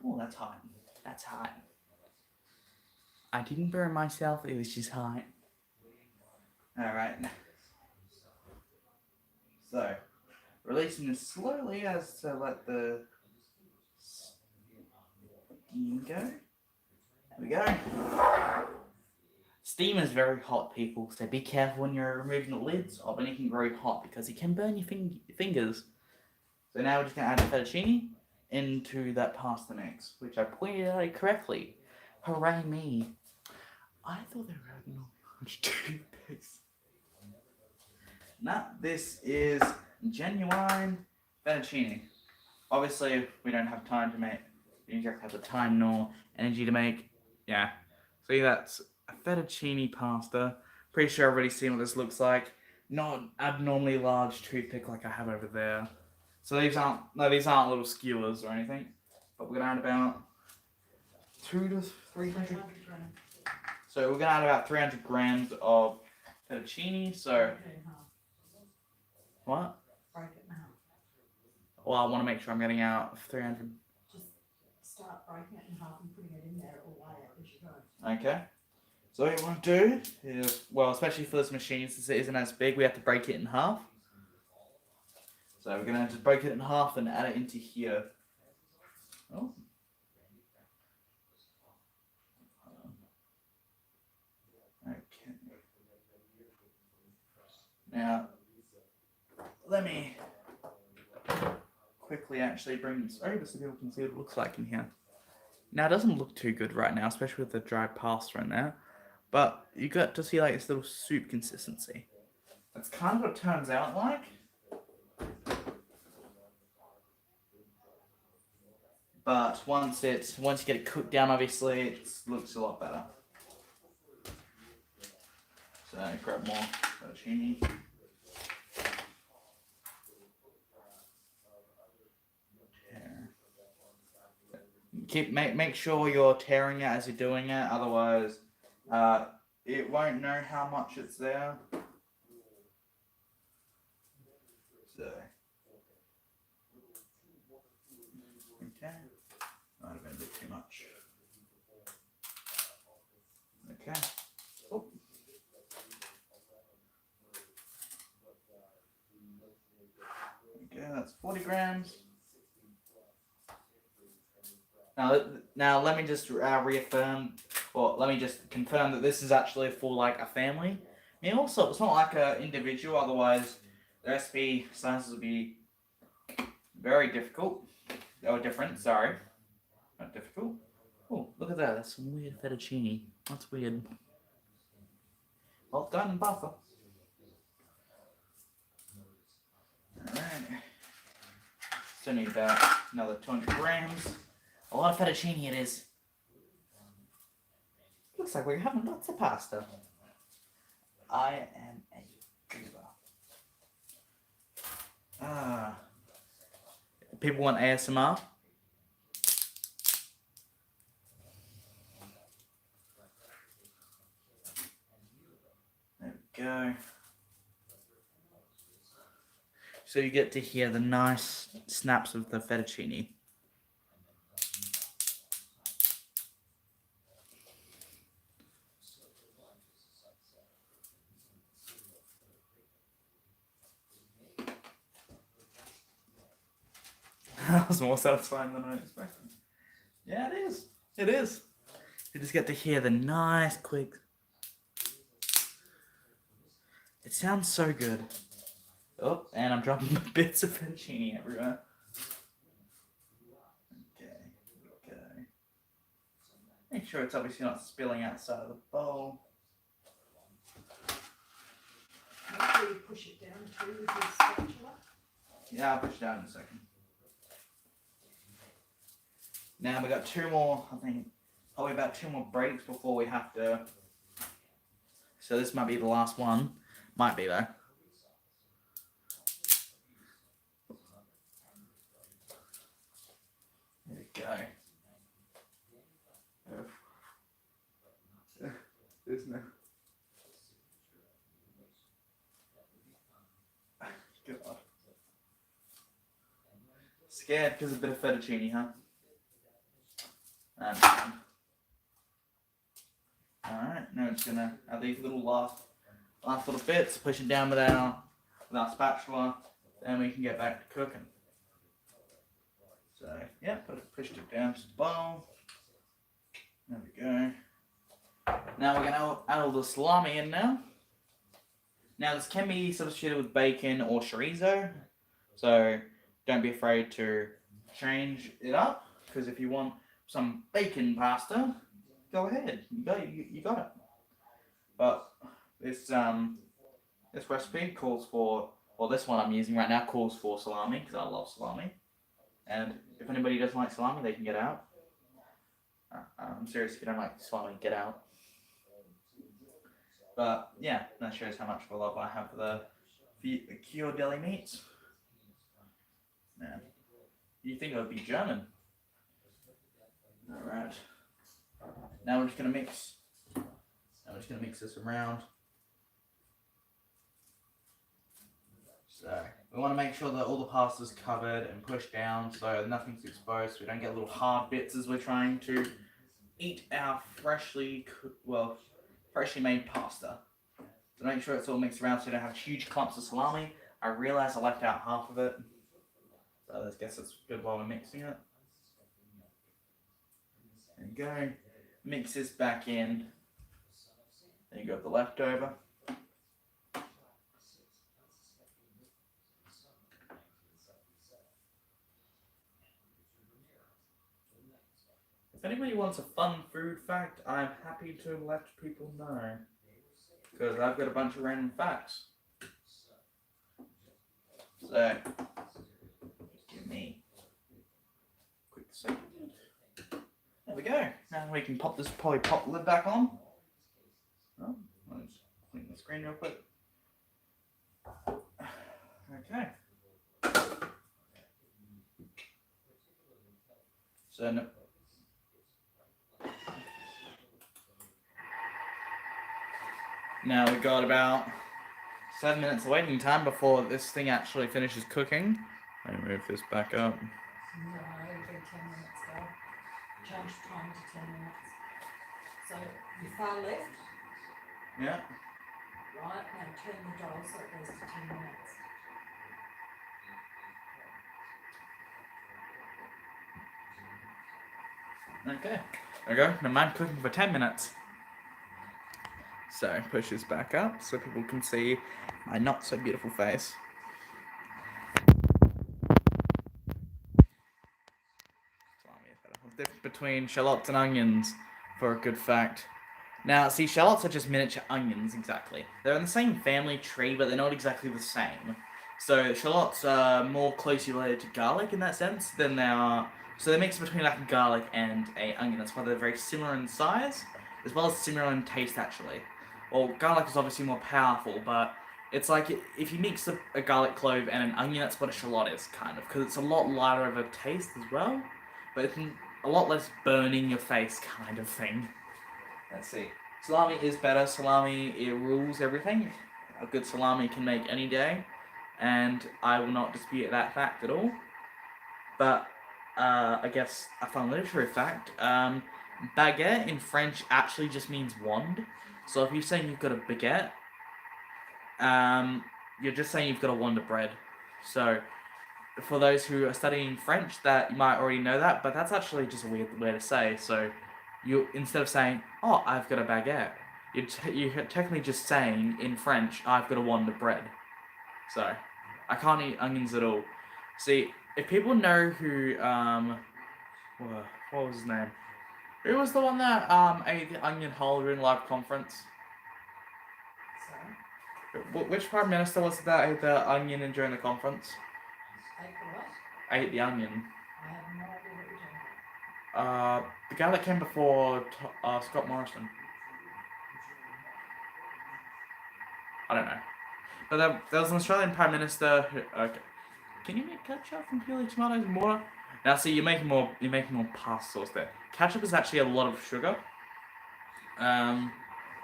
Oh, that's hot. That's hot. I didn't burn myself, it was just hot. Alright. So, releasing this slowly as to let the steam go. There we go. Steam is very hot, people, so be careful when you're removing the lids of anything very hot because it can burn your fingers. So now we're just going to add the fettuccine into that pasta mix, which I pointed out correctly. Hooray me. I thought they were adding a large toothpicks. Now, this is genuine fettuccine. Obviously, we don't have time to make, you don't have the time nor energy to make, yeah. See, that's a fettuccine pasta. Pretty sure everybody's seen what this looks like. Not an abnormally large toothpick like I have over there. So these aren't little skewers or anything. But we're gonna add about 200 to 300. So we're gonna add about 300 grams of fettuccine. So Break it in half. what? Break it in half. Well, I want to make sure I'm getting out 300. Just start breaking it in half and putting it in there all layer as you go. Okay. So what you want to do is, well, especially for this machine, since it isn't as big, we have to break it in half. So we're gonna just break it in half and add it into here. Oh. Okay. Now, let me quickly actually bring this over so people can see what it looks like in here. Now, it doesn't look too good right now, especially with the dried pasta in there. But you got to see like this little soup consistency. That's kind of what it turns out like. But once you get it cooked down, obviously it looks a lot better. So grab more fettuccine. Make sure you're tearing it as you're doing it, otherwise it won't know how much it's there. So okay, might have been a bit too much. Okay. Oh. Okay, that's 40 grams. Now let me just reaffirm, or let me just confirm that this is actually for like a family meal. So it's not like an individual. Otherwise, the recipe sizes would be very difficult. Or different. Sorry, not difficult. Oh, look at that. That's some weird fettuccine. That's weird. Well done, buffer. Alright. Still need about another 200 grams. A lot of fettuccine it is. Looks like we're having lots of pasta. I am a goober. People want ASMR? There we go. So you get to hear the nice snaps of the fettuccine. That was more satisfying than I expected. Yeah, it is. It is. You just get to hear the nice, quick. It sounds so good. Oh, and I'm dropping bits of fettuccine everywhere. Okay. Make sure it's obviously not spilling outside of the bowl. Make sure you push it down too with your spatula. Yeah, I'll push it down in a second. Now we got two more, I think, probably about 2 more breaks before we have to. So this might be the last one. Might be though. There we go. There's no. God. Scared because of a bit of fettuccine, huh? Alright, now we're just gonna add these little last little bits, push it down with our spatula, then we can get back to cooking. So yeah, pushed it down to the bowl. There we go. Now we're gonna add all the salami in now. Now this can be substituted with bacon or chorizo, so don't be afraid to change it up, because if you want some bacon pasta, go ahead. You got it. But this recipe calls for, well, this one I'm using right now calls for salami because I love salami. And if anybody doesn't like salami, they can get out. I'm serious. If you don't like salami, get out. But yeah, that shows how much of a love I have for the cured deli meats. Man, you think it would be German? Alright. Now we're just going to mix And we're just going to mix this around. So we want to make sure that all the pasta's covered and pushed down so nothing's exposed, so we don't get little hard bits as we're trying to eat our freshly made pasta. So make sure it's all mixed around so you don't have huge clumps of salami. I realised I left out half of it, so I guess it's good while we're mixing it. There you go. Mix this back in. There you go, the leftover. If anybody wants a fun food fact, I'm happy to let people know. Because I've got a bunch of random facts. So, give me a quick second. There we go. Now we can pop the lid back on. Oh, let's clean the screen real quick. Okay. So, now we've got about 7 minutes of waiting time before this thing actually finishes cooking. Let me move this back up. No, it'll be 10 minutes though. Change time to 10 minutes. So you far left, Yeah. right, now turn the dial so it goes to 10 minutes. Okay. There we go. Now mine's cooking for 10 minutes. So push this back up so people can see my not so beautiful face. The difference between shallots and onions, for a good fact. Now, see, shallots are just miniature onions, exactly. They're in the same family tree, but they're not exactly the same. So shallots are more closely related to garlic in that sense than they are. So they're mixed between like a garlic and a onion. That's why they're very similar in size, as well as similar in taste, actually. Well, garlic is obviously more powerful, but it's like if you mix a garlic clove and an onion, that's what a shallot is, kind of, because it's a lot lighter of a taste as well, but it's a lot less burning your face kind of thing. Let's see. Salami is better. Salami, it rules everything. A good salami can make any day, and I will not dispute that fact at all. But I guess a fun literary fact, baguette in French actually just means wand. So if you're saying you've got a baguette, you're just saying you've got a wand of bread. So for those who are studying French, that you might already know that, but that's actually just a weird way to say. So you, instead of saying, "Oh, I've got a baguette," you're technically just saying in French, "I've got a wand of bread." So I can't eat onions at all. See, if people know who what was his name? Who was the one that ate the onion whole during live conference? So, Which prime minister was it that ate the onion during the conference? take the what? Ate the onion. I have no idea what you're talking about. The guy that came before Scott Morrison. I don't know. But there was an Australian Prime Minister who... Okay. Can you make ketchup from purely tomatoes and water? Now see, you're making more pasta sauce there. Ketchup is actually a lot of sugar.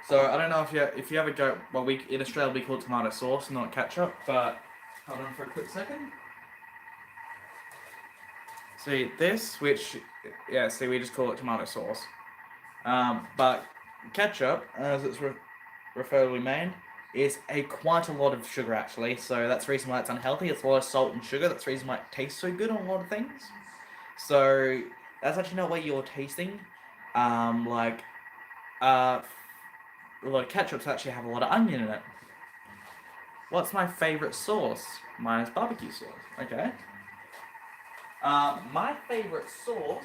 So I don't know if you ever go... Well, in Australia we call it tomato sauce, not ketchup, but... Hold on for a quick second. See, this, which... Yeah, see, we just call it tomato sauce. But ketchup, as it's referably named, is quite a lot of sugar, actually. So that's the reason why it's unhealthy. It's a lot of salt and sugar. That's the reason why it tastes so good on a lot of things. So that's actually not what you're tasting. A lot of ketchups actually have a lot of onion in it. What's my favorite sauce? Mine is barbecue sauce. Okay. My favorite sauce...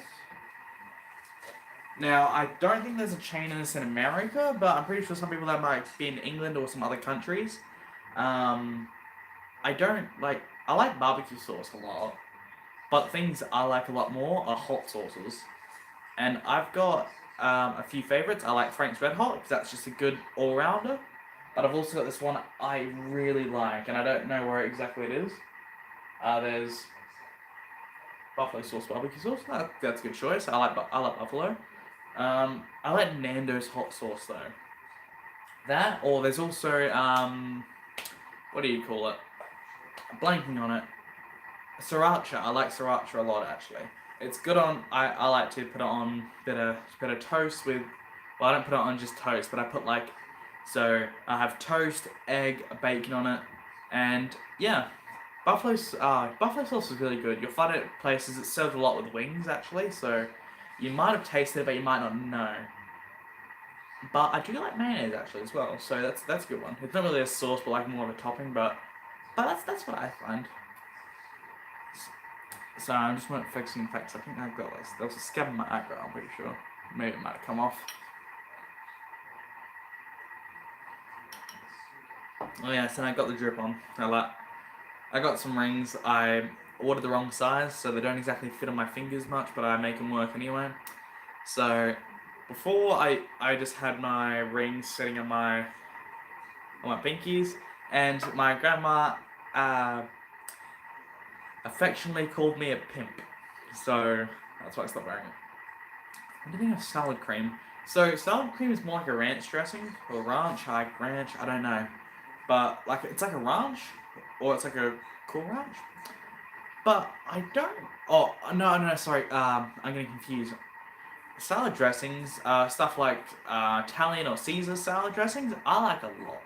Now, I don't think there's a chain in this in America, but I'm pretty sure some people that might be in England or some other countries. I like barbecue sauce a lot, but things I like a lot more are hot sauces. And I've got a few favorites. I like Frank's Red Hot, because that's just a good all-rounder. But I've also got this one I really like, and I don't know where exactly it is. There's buffalo sauce, barbecue sauce. That's a good choice. I like buffalo. I like Nando's hot sauce though. That, or there's also what do you call it? Blanking on it. Sriracha. I like sriracha a lot actually. It's good on. I like to put it on bit of toast with. Well, I don't put it on just toast, but I put like. So I have toast, egg, bacon on it, and yeah, buffalo sauce is really good. You'll find it at places. It's served a lot with wings actually, so you might have tasted it, but you might not know. But I do like mayonnaise actually as well, so that's a good one. It's not really a sauce, but like more of a topping. But that's what I find. So I just went fixing facts. I think I've got this. There was a scab in my eyebrow, I'm pretty sure. Maybe it might have come off. Oh yes, and I got the drip on. I got some rings. I ordered the wrong size, so they don't exactly fit on my fingers much, but I make them work anyway. So before I just had my rings sitting on my pinkies, and my grandma affectionately called me a pimp. So that's why I stopped wearing it. What do you think of salad cream? So salad cream is more like a ranch dressing or ranch, ranch. I don't know, but like it's like a ranch or it's like a cool ranch. But I don't. Oh no, sorry. I'm getting confused. Salad dressings, stuff like Italian or Caesar salad dressings, I like a lot.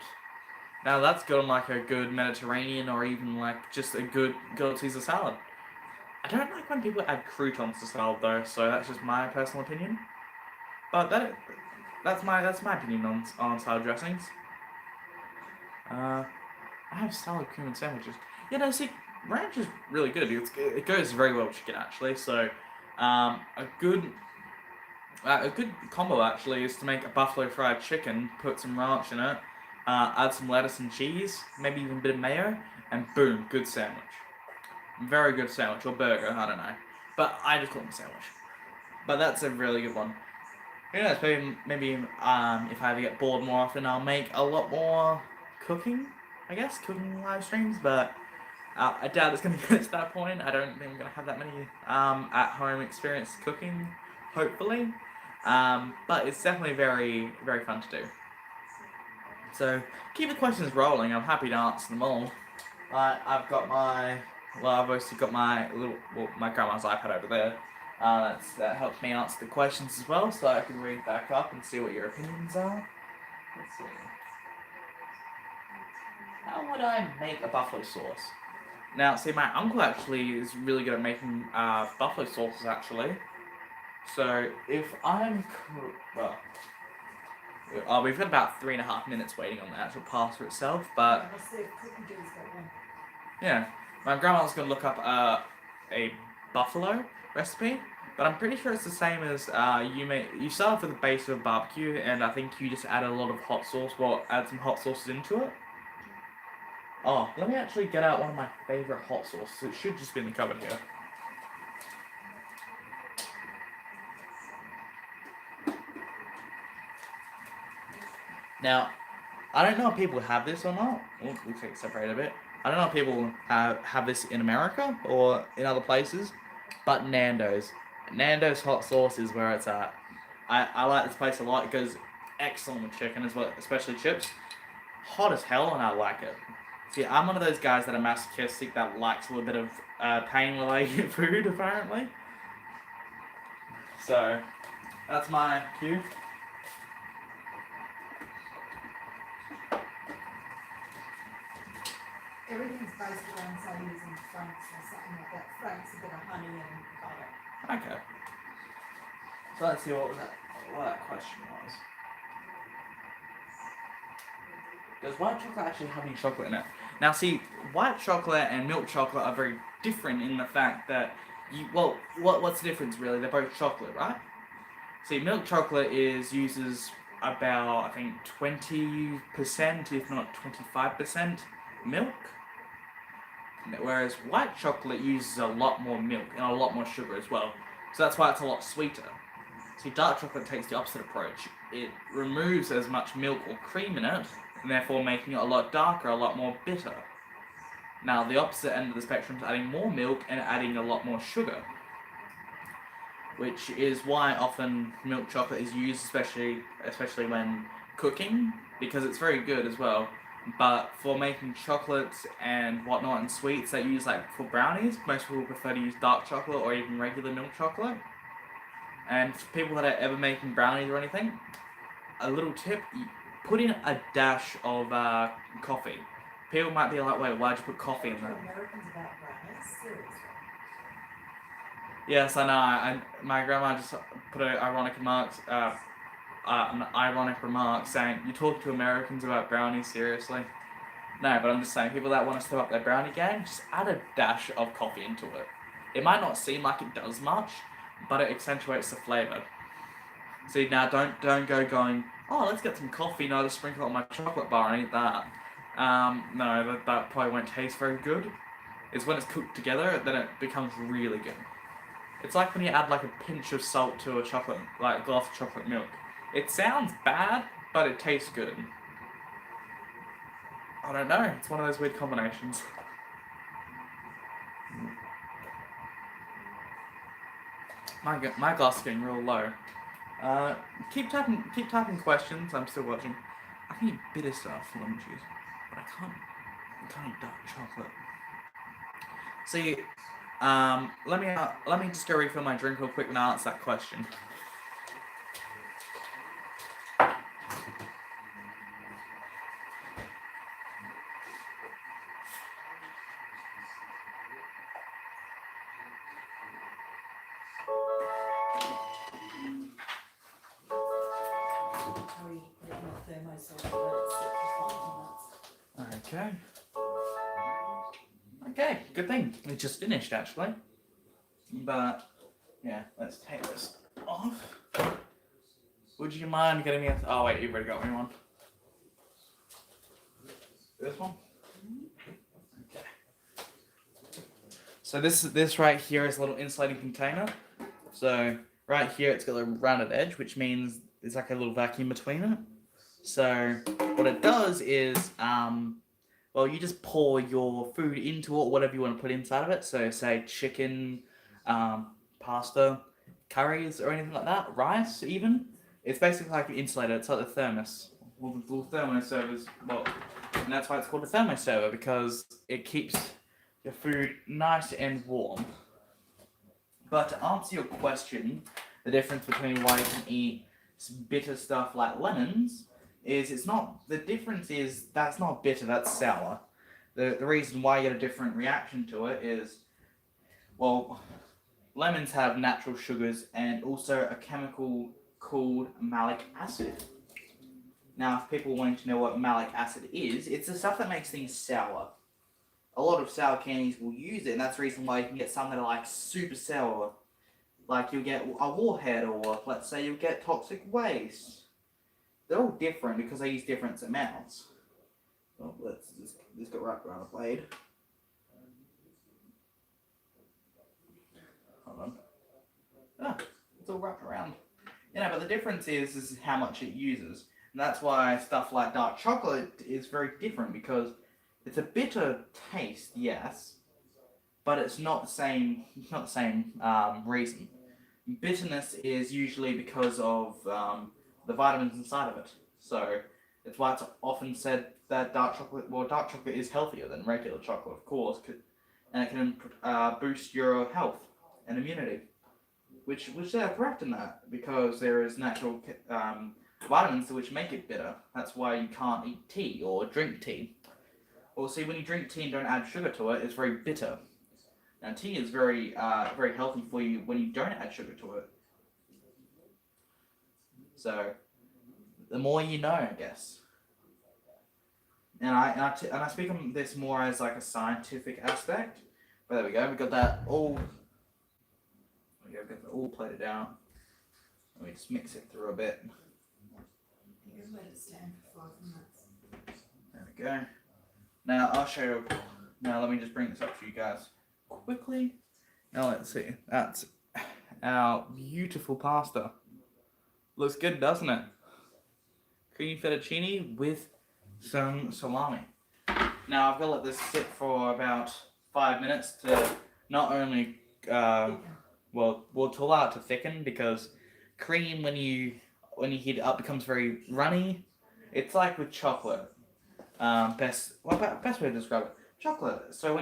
Now that's good on like a good Mediterranean or even like just a good Caesar salad. I don't like when people add croutons to salad though, so that's just my personal opinion. But that's my opinion on salad dressings. I have salad cream and sandwiches. Yeah, no, see, ranch is really good. It goes very well with chicken actually. So a good combo actually is to make a buffalo fried chicken, put some ranch in it, add some lettuce and cheese, maybe even a bit of mayo, and boom, good sandwich. Very good sandwich, or burger, I don't know. But I just call them a sandwich. But that's a really good one. Who knows, maybe if I ever get bored more often, I'll make a lot more cooking, I guess, cooking live streams, but I doubt it's going to get to that point. I don't think I'm going to have that many at-home experience cooking, hopefully. But it's definitely very, very fun to do. So keep the questions rolling. I'm happy to answer them all. I've obviously got my my grandma's iPad over there. That helps me answer the questions as well, so I can read back up and see what your opinions are. Let's see. How would I make a buffalo sauce? Now, see, my uncle actually is really good at making buffalo sauces, actually. So, if we've got about 3.5 minutes waiting on the actual pasta itself, but Let's see if Cookie Do's got one. yeah, my grandma's gonna look up a buffalo recipe, but I'm pretty sure it's the same as you start off with the base of a barbecue, and I think you just add a lot of hot sauce, add some hot sauces into it. Oh, let me actually get out one of my favorite hot sauces. It should just be in the cupboard here. Now, I don't know if people have this or not. Oh, looks like it's separated a bit. I don't know if people have this in America or in other places, but Nando's hot sauce is where it's at. I like this place a lot. It goes excellent with chicken as well, especially chips. Hot as hell, and I like it. See, I'm one of those guys that are masochistic that likes a little bit of pain while I eat food, apparently. So, that's my cue. Everything's based around, say, using Frank's or something like that. Frank's a bit of honey and butter. Okay. So let's see what that question was. Does white chocolate actually have any chocolate in it? Now see, white chocolate and milk chocolate are very different in the fact that what's the difference really? They're both chocolate, right? See, milk chocolate uses about, I think, 20%, if not 25% milk. Whereas white chocolate uses a lot more milk and a lot more sugar as well. So that's why it's a lot sweeter. See, dark chocolate takes the opposite approach. It removes as much milk or cream in it, and therefore making it a lot darker, a lot more bitter. Now, the opposite end of the spectrum is adding more milk and adding a lot more sugar, which is why often milk chocolate is used, especially when cooking, because it's very good as well. But for making chocolates and whatnot and sweets, they use like for brownies. Most people prefer to use dark chocolate or even regular milk chocolate. And for people that are ever making brownies or anything, a little tip: put in a dash of coffee. People might be like, "Wait, why'd you put coffee in that?" Americans about brownies, seriously. Yes, I know. My grandma just put an ironic remark saying, "You talk to Americans about brownies, seriously?" No, but I'm just saying, people that want to step up their brownie game, just add a dash of coffee into it. It might not seem like it does much, but it accentuates the flavor. See, now don't go going, "Oh, let's get some coffee, no, just sprinkle it on my chocolate bar and eat that." No, that probably won't taste very good. It's when it's cooked together, then it becomes really good. It's like when you add like a pinch of salt to a chocolate, like a glass of chocolate milk. It sounds bad, but it tastes good. I don't know. It's one of those weird combinations. My glass is getting real low. Keep typing questions. I'm still watching. I can eat bitter stuff, lemon juice, but I can't eat dark chocolate. See, let me just go refill my drink real quick and I'll answer that question. We put it in the thermos or let it sit for 5 minutes. Okay. Okay, good thing. We just finished actually. But yeah, let's take this off. Would you mind getting me a oh wait, you've already got me one. This one? Okay. So this right here is a little insulating container. So right here it's got a rounded edge, which means there's like a little vacuum between it. So what it does is well, you just pour your food into it, whatever you want to put inside of it. So, say chicken, pasta, curries, or anything like that, rice even. It's basically like an insulator. It's like the thermos. Well, the little thermoservers. Well, and that's why it's called a thermoserver because it keeps your food nice and warm. But to answer your question, the difference between why you can eat bitter stuff like lemons is it's not the difference is that's not bitter, that's sour. The reason why you get a different reaction to it is well, lemons have natural sugars and also a chemical called malic acid. Now if people wanting to know what malic acid is, it's the stuff that makes things sour. A lot of sour candies will use it, and that's the reason why you can get some that are like super sour. Like you'll get a warhead, or let's say you'll get toxic waste. They're all different because they use different amounts. Well, let's just go right around the blade. Hold on. Ah, it's all wrapped around. But the difference is how much it uses. And that's why stuff like dark chocolate is very different because it's a bitter taste, yes, but it's not the same. It's not the same reason. Bitterness is usually because of the vitamins inside of it. So it's why it's often said that dark chocolate is healthier than regular chocolate, of course, and it can boost your health and immunity. Which they're correct in that because there is natural vitamins which make it bitter. That's why you can't eat tea or drink tea. Well, see, when you drink tea and don't add sugar to it, it's very bitter. Now, tea is very healthy for you when you don't add sugar to it. So, the more you know, I guess. And I speak on this more as like a scientific aspect. But there we go. We got that all. We got that all plated down. Let me just mix it through a bit. You can let it stand for 5 minutes. There we go. Now I'll show you. Now let me just bring this up for you guys quickly. Now let's see. That's our beautiful pasta. Looks good, doesn't it? Creamy fettuccine with some salami. Now I've got to let this sit for about 5 minutes to not only to allow it to thicken because cream when you heat it up becomes very runny. It's like with chocolate. Best way to describe it. Chocolate. So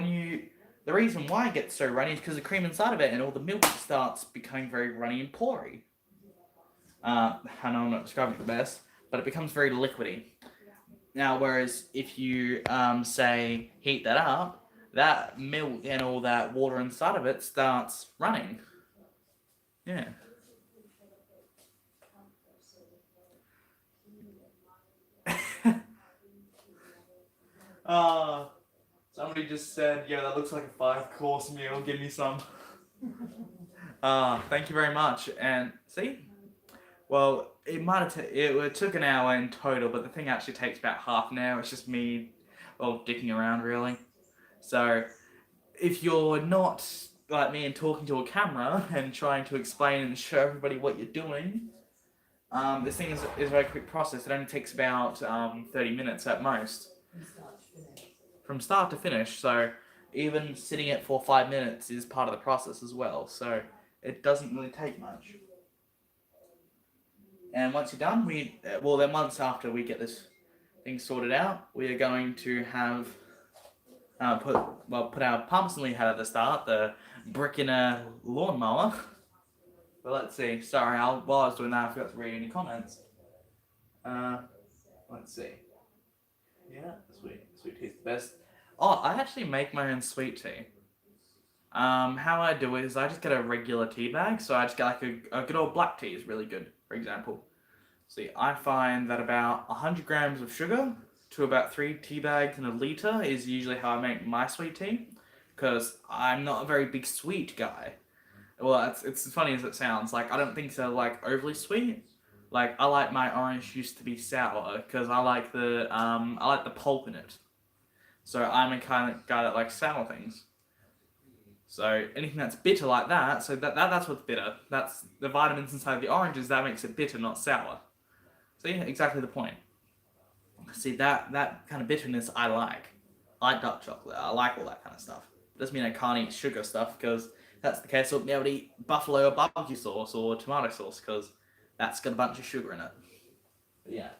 the reason why it gets so runny is because the cream inside of it and all the milk starts becoming very runny and pory. I know I'm not describing it the best, but it becomes very liquidy. Now, whereas if you say heat that up, that milk and all that water inside of it starts running. Yeah. Somebody just said, "Yeah, that looks like a 5-course meal. Give me some." Thank you very much. And see, well, it took an hour in total, but the thing actually takes about half an hour. It's just me, well, dicking around really. So, if you're not like me and talking to a camera and trying to explain and show everybody what you're doing, this thing is a very quick process. It only takes about 30 minutes at most. From start to finish, so even sitting it for 5 minutes is part of the process as well, so it doesn't really take much. And once you're done, then once after we get this thing sorted out, we are going to have put our pumps and we had at the start, the brick in a lawnmower. But let's see. Sorry, while I was doing that, I forgot to read any comments. Let's see. Yeah, sweet tea is the best. Oh, I actually make my own sweet tea. How I do it is I just get a regular tea bag, so I just get like a good old black tea is really good, for example. See, I find that about 100 grams of sugar to about 3 tea bags in a litre is usually how I make my sweet tea, because I'm not a very big sweet guy. Well, it's as funny as it sounds. Like, I don't think they're like overly sweet. Like, I like my orange juice to be sour because I like the pulp in it. So I'm a kind of guy that likes sour things. So anything that's bitter like that, so that's what's bitter. That's the vitamins inside the oranges that makes it bitter, not sour. See, exactly the point. See, that kind of bitterness I like. I like dark chocolate. I like all that kind of stuff. Doesn't mean I can't eat sugar stuff, because if that's the case, I wouldn't be able to eat buffalo or barbecue sauce or tomato sauce, because that's got a bunch of sugar in it. But yeah.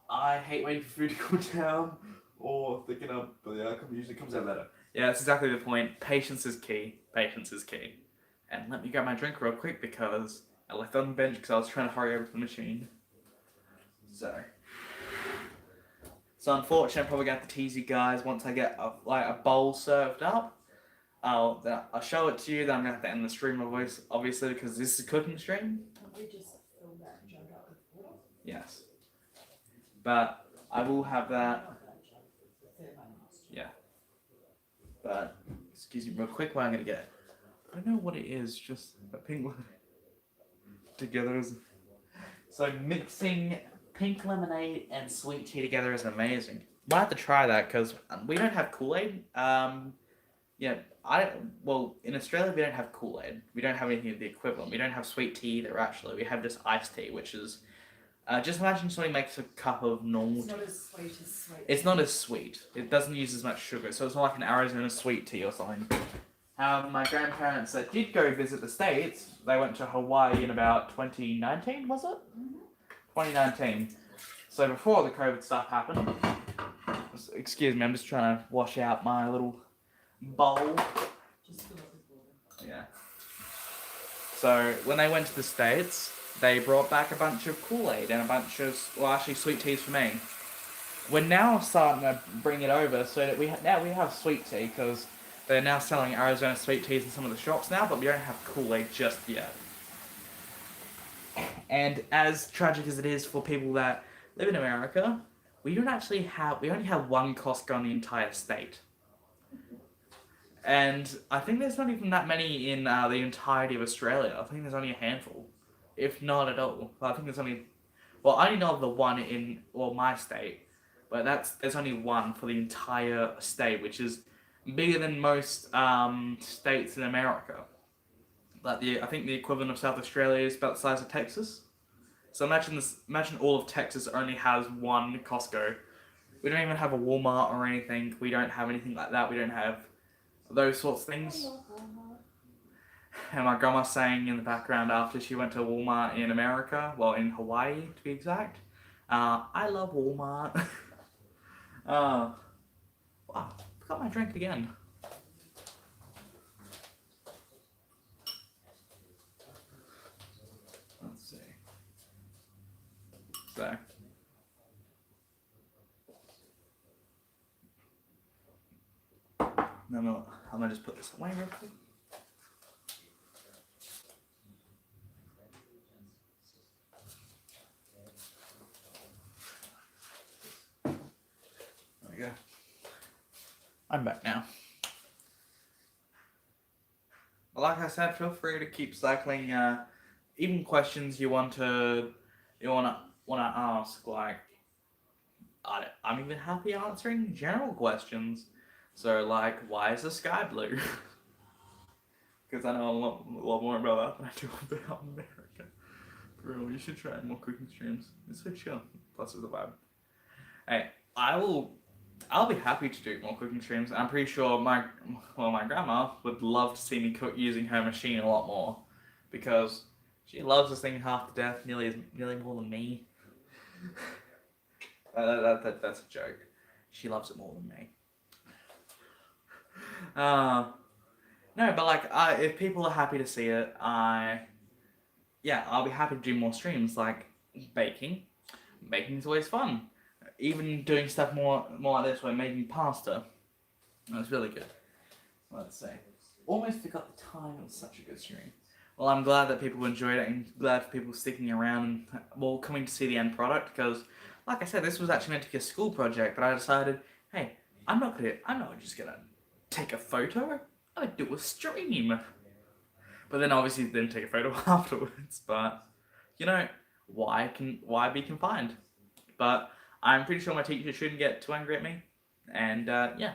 I hate waiting for food to cool down or thicken up, but the outcome usually comes out better. Yeah, that's exactly the point. Patience is key. Patience is key. And let me grab my drink real quick because I left it on the bench because I was trying to hurry over to the machine. So unfortunately, I'm probably going to have to tease you guys once I get a bowl served up. I'll show it to you. Then I'm going to have to end the stream, obviously, because this is a cooking stream. We just filled that jug up with water. Yes. But I will have that. Yeah. But excuse me, real quick. What I'm going to get. I don't know what it is. Just a pink one together is. So mixing pink lemonade and sweet tea together is amazing. Might have to try that because we don't have Kool-Aid. Yeah, in Australia we don't have Kool-Aid. We don't have anything of the equivalent. We don't have sweet tea either. Actually, we have just iced tea, which is just imagine somebody makes a cup of normal. It's not as sweet as sweet. It's not as sweet. It doesn't use as much sugar, so it's not like an Arizona sweet tea or something. My grandparents that did go visit the States, they went to Hawaii in about 2019, was it? Mm-hmm. 2019. So before the COVID stuff happened. Excuse me, I'm just trying to wash out my little bowl. Just fill it with water. Yeah. So when they went to the States, they brought back a bunch of Kool-Aid and a bunch of, sweet teas for me. We're now starting to bring it over so that we have sweet tea because they're now selling Arizona sweet teas in some of the shops now, but we don't have Kool-Aid just yet. And as tragic as it is for people that live in America, we only have one Costco in the entire state. And I think there's not even that many in the entirety of Australia. I think there's only a handful, if not at all. I think there's only, I only know of the one in, my state, but there's only one for the entire state, which is bigger than most states in America. Like I think the equivalent of South Australia is about the size of Texas. So imagine all of Texas only has one Costco. We don't even have a Walmart or anything. We don't have anything like that. We don't have those sorts of things. And my grandma's saying in the background after she went to Walmart in America, in Hawaii to be exact, I love Walmart. Wow, forgot my drink again. Let's see. So. No, I'm gonna just put this away real quick. There we go. I'm back now. Like I said, feel free to keep cycling. Even questions you wanna ask. Like, I'm even happy answering general questions. So, like, why is the sky blue? Because I know a lot more about that than I do about America. For real, you should try more cooking streams. It's so chill. Plus, it's a vibe. Hey, I'll be happy to do more cooking streams. I'm pretty sure my grandma would love to see me cook using her machine a lot more, because she loves this thing half to death, nearly more than me. That's a joke. She loves it more than me. No, but like, if people are happy to see it, I'll be happy to do more streams, like baking. Baking's always fun. Even doing stuff more like this, like making pasta. That's really good. Let's see. Almost forgot the time. It was such a good stream. Well, I'm glad that people enjoyed it, and glad for people sticking around and coming to see the end product. Because, like I said, this was actually meant to be a school project, but I decided, hey, I'm not just gonna take a photo. I'm gonna do a stream. But then obviously didn't take a photo afterwards. But why be confined? But I'm pretty sure my teacher shouldn't get too angry at me. And yeah.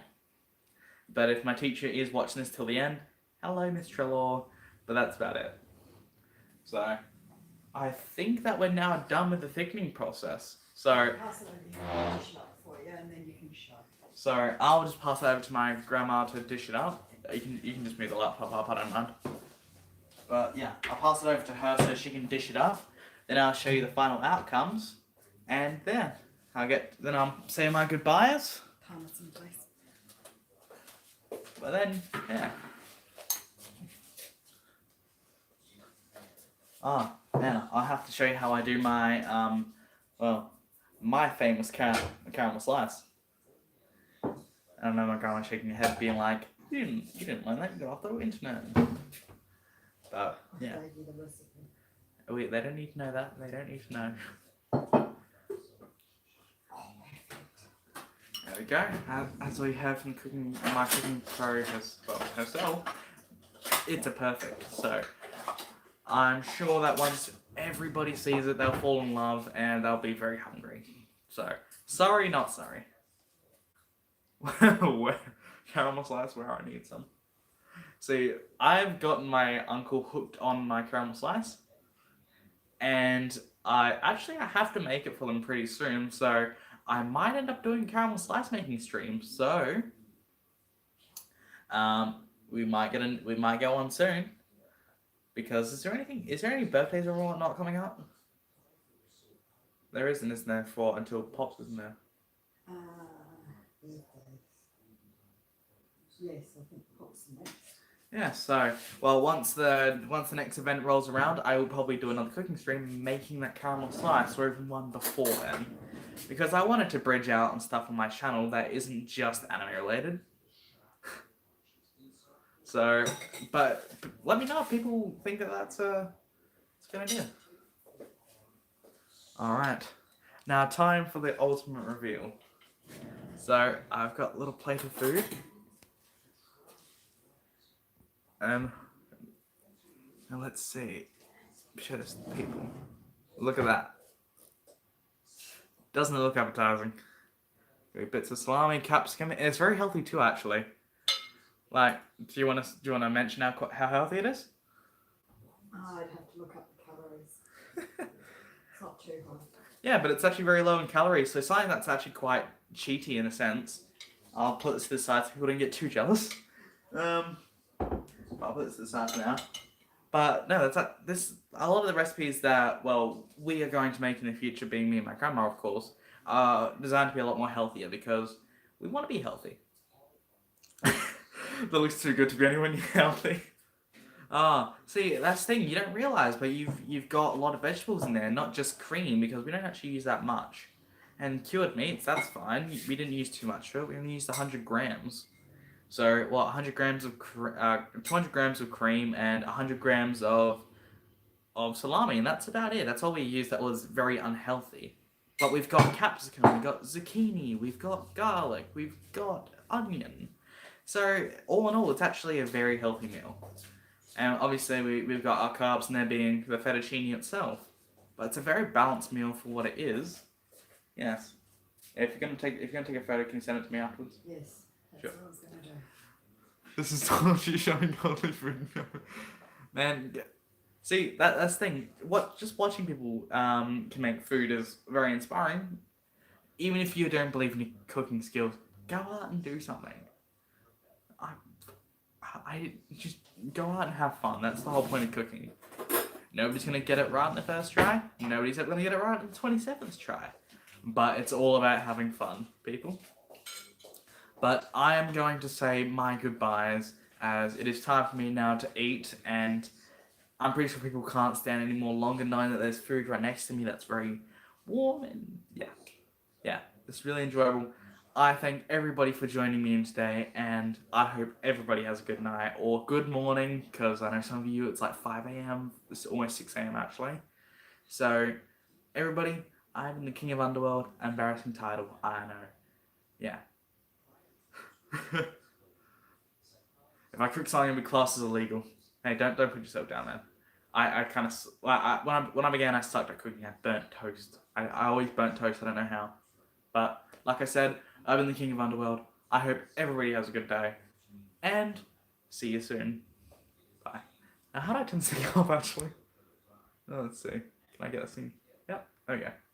But if my teacher is watching this till the end, hello, Miss Trelaw. But that's about it. So I think that we're now done with the thickening process. So Pass it over here, dish it up for you, and then you can shut. So I'll just pass it over to my grandma to dish it up. You can just move the laptop up, I don't mind. But yeah, I'll pass it over to her so she can dish it up. Then I'll show you the final outcomes. And then I'll say my goodbyes. Parmesan, please. But then, yeah. Now I'll have to show you how I do my my famous caramel slice. I don't know, my grandma shaking her head, being like, "You didn't learn that. You got off the internet." But yeah. Wait, they don't need to know that. They don't need to know. There we go. As we heard from my cooking pro herself, it's a perfect. So I'm sure that once everybody sees it, they'll fall in love and they'll be very hungry. So sorry, not sorry. Caramel slice where I need some. See, I've gotten my uncle hooked on my caramel slice, and I have to make it for them pretty soon, so I might end up doing caramel slice making streams. So we might get one soon. Because is there any birthdays or whatnot coming up? There isn't there, until Pops, isn't there? Yes, I think Pops next. Yeah, so once the next event rolls around, I will probably do another cooking stream making that caramel slice, or even one before then. Because I wanted to bridge out and stuff on my channel that isn't just anime related. So, but let me know if people think that's a good idea. Alright, now time for the ultimate reveal. So, I've got a little plate of food. Now let's see. Show this to people. Look at that. Doesn't it look appetizing? Bits of salami, capsicum. It's very healthy too, actually. Like, do you want to mention how healthy it is? I'd have to look up the calories. It's not too high. Yeah, but it's actually very low in calories, so something that's actually quite cheaty in a sense. I'll put this to the side so people don't get too jealous. I'll put this to the side for now. But no, this. A lot of the recipes that we are going to make in the future, being me and my grandma, of course, are designed to be a lot more healthier because we want to be healthy. That looks too good to be anyone healthy. See, that's the thing you don't realize, but you've got a lot of vegetables in there, not just cream, because we don't actually use that much. And cured meats, that's fine. We didn't use too much of it. We only used 100 grams. So, 100 grams of 200 grams of cream and 100 grams of salami, and that's about it. That's all we used that was very unhealthy. But we've got capsicum, we've got zucchini, we've got garlic, we've got onion. So, all in all, it's actually a very healthy meal. And obviously, we've got our carbs, and there being the fettuccine itself. But it's a very balanced meal for what it is. Yes. If you're gonna take a photo, can you send it to me afterwards? Yes, that's Sure. what I was gonna do. This is Toshi showing godly food. Man, see that's the thing. Just watching people can make food is very inspiring. Even if you don't believe in your cooking skills, go out and do something. I just go out and have fun. That's the whole point of cooking. Nobody's gonna get it right in the first try. Nobody's ever gonna get it right in the 27th try. But it's all about having fun, people. But I am going to say my goodbyes as it is time for me now to eat, and I'm pretty sure people can't stand any more longer knowing that there's food right next to me that's very warm and yeah, it's really enjoyable. I thank everybody for joining me in today, and I hope everybody has a good night or good morning, because I know some of you it's like 5 a.m. It's almost 6 a.m. actually. So, everybody, I'm the King of Underworld. Embarrassing title, I know. Yeah. If I cook something in the class is illegal. Hey, don't put yourself down, man. I kind of when I began, I sucked at cooking. I burnt toast. I always burnt toast. I don't know how, but like I said, I've been the King of Underworld. I hope everybody has a good day, and see you soon. Bye. Now, how do I turn this thing off? Actually, let's see. Can I get this thing? Yep. Okay.